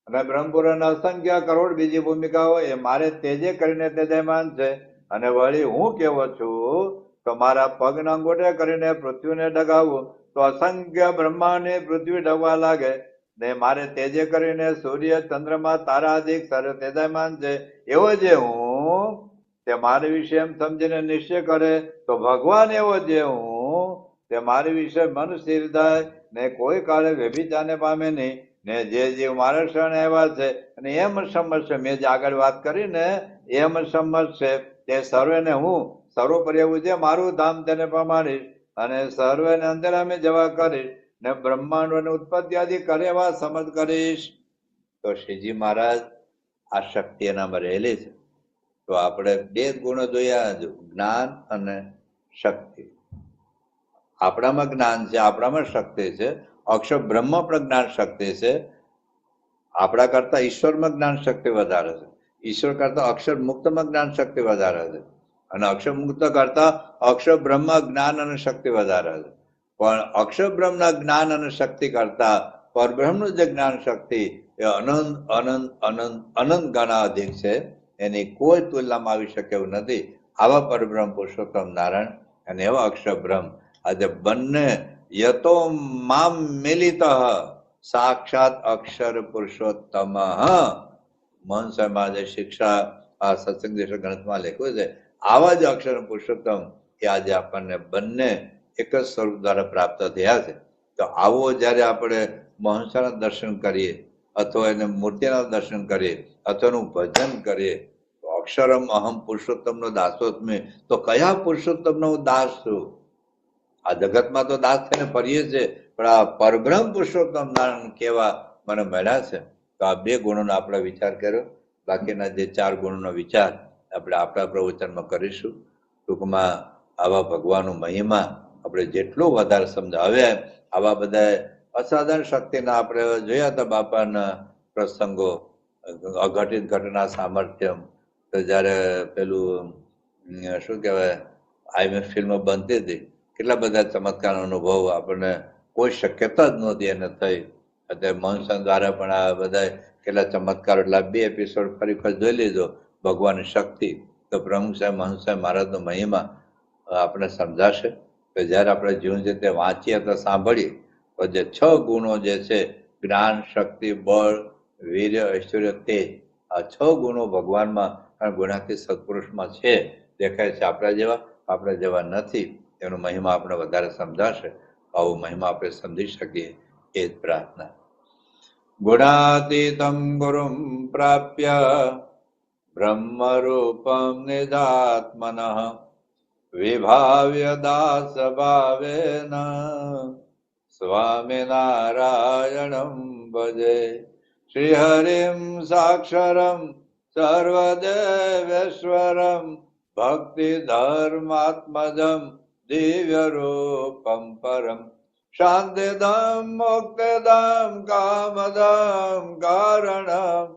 અને બ્રહ્મપુરાણના અસંખ્ય કરોડ બીજી ભૂમિકાઓ એ મારે તેજે કરીને તેજયમાન છે. અને વળી હું કેવો છું તો મારા પગના અંગૂઠે કરીને પૃથ્વીને ડગાવું તો અસંખ્ય બ્રહ્માંડની પૃથ્વી ડગવા લાગે. ને મારે તેજે કરીને સૂર્ય, ચંદ્રમા, તારાદિક સર્વ તેજયમાન છે. એવો જે હું તે મારી વિશે એમ સમજીને નિશ્ચય કરે તો ભગવાન એવો જે હું તે મારી વિશે મન સ્થિર થાય ને કોઈ કાળે વ્યભિચારને પામે નહીં. ને જે જીવ મારા શરણે આવ્યા છે અને એમ સમજશે, મેં જે આગળ વાત કરી ને એમ સમજશે, તે સર્વેને હું સર્વોપરી એવું છે મારું ધામ તેને પ્રમાણીશ અને સર્વેને અંદર અમે જવા કરીશ ને બ્રહ્માંડોની ઉત્પત્તિ આદિ કરે એવા સમજ કરીશ. તો શ્રીજી મહારાજ આ શક્તિ એનામાં રહેલી છે. તો આપણે 2 ગુણો જોયા, જ્ઞાન અને શક્તિ. આપણામાં જ્ઞાન છે, આપણામાં શક્તિ છે. અક્ષર બ્રહ્મ પણ જ્ઞાન શક્તિ છે. આપણા કરતા ઈશ્વરમાં જ્ઞાન શક્તિ વધારે છે. ઈશ્વર કરતા અક્ષર મુક્તમાં જ્ઞાન શક્તિ વધારે છે. અને અક્ષર મુક્ત કરતા અક્ષર બ્રહ્મ જ્ઞાન અને શક્તિ વધારે છે. પણ અક્ષર બ્રહ્મના જ્ઞાન અને શક્તિ કરતા પરબ્રહ્મનું જે જ્ઞાન શક્તિ એ અનંત અનંત અનંત અનંત ગણા અધિક છે. એની કોઈ તુલનામાં આવી શકે એવું નથી. આવા પરબ્રહ્મ પુરુષોત્તમ નારાયણ અને એવા અક્ષર બ્રહ્મ આજે બંને યતો મામ મિલિત સાક્ષાત અક્ષર પુરુષોત્તમ. મન સમાજે શિક્ષા આ સત્સંગ દેશ ગ્રંથમાં લખ્યું છે. આવા જ અક્ષર પુરુષોત્તમ એ આજે આપણને બંને એક જ સ્વરૂપ દ્વારા પ્રાપ્ત થયા છે. તો આવો જયારે આપણે મહંસાના દર્શન કરીએ અથવા એને મૂર્તિના દર્શન કરીએ અથવા એનું ભજન કરીએ તો અક્ષરમ અહમ પુરુષોત્તમનો દાસોત્મે. તો કયા પુરુષોત્તમનો હું દાસ છું? આ જગતમાં તો દાસ થઈને ફરીએ છે, પણ આ પરબ્રહ્મ પુરુષોત્તમ નારાયણ કેવા મને મળ્યા છે. તો આ 2 ગુણોનો આપણે વિચાર કર્યો. બાકીના જે 4 ગુણનો વિચાર આપણે આપણા પ્રવચનમાં કરીશું. ટૂંકમાં આવા ભગવાનનો મહિમા આપણે જેટલો વધારે સમજાવે, આવા બધા અસાધારણ શક્તિના આપણે જોયા હતા બાપાના પ્રસંગો, અઘટિત ઘટના સામર્થ્ય. તો જયારે પેલું શું કહેવાય IMAX ફિલ્મ બનતી હતી, કેટલા બધા ચમત્કાર અનુભવ આપણને કોઈ શક્યતા જ નહોતી એને થઈ. અત્યારે મનસન દ્વારા પણ આ બધા કેટલા ચમત્કાર, એટલે 2 એપિસોડ ફરી જોઈ લીધો ભગવાનની શક્તિ, તો પ્રમુખ સાહેબ મહંત સાહેબ મહારાજનો મહિમા આપણે સમજાશે. કે જયારે આપણે જીવન છે તે વાંચીએ તો સાંભળીએ તો જે 6 ગુણો જે છે, જ્ઞાન, શક્તિ, બળ, વીર્ય, ઐશ્વર્ય, તેજ, આ 6 ગુણો ભગવાનમાં ગુણાતી સત્પુરુષમાં છે, દેખાય છે આપણા જેવા નથી. એનો મહિમા આપણે વધારે સમજાશે. આવો મહિમા આપણે સમજી શકીએ એ જ પ્રાર્થના. ગુણાતીતમ ગુરુમ પ્રાપ્ય બ્રહ્મ રૂપમ નિજાત્મનઃ વિભાવ્ય દાસ ભાવેન સ્વામિનારાયણમ ભજે. શ્રી હરિમ સાક્ષરમ સર્વદેવેશ્વરમ ભક્તિ ધર્માત્મજમ દિવ્ય રૂપમ પરમ શાંતિદમ મુક્તિદમ કામદમ કારણમ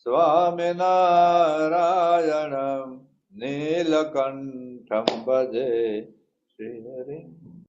સ્વામિનારાયણમ નીલકંઠમ ભજે. શ્રી હરિ.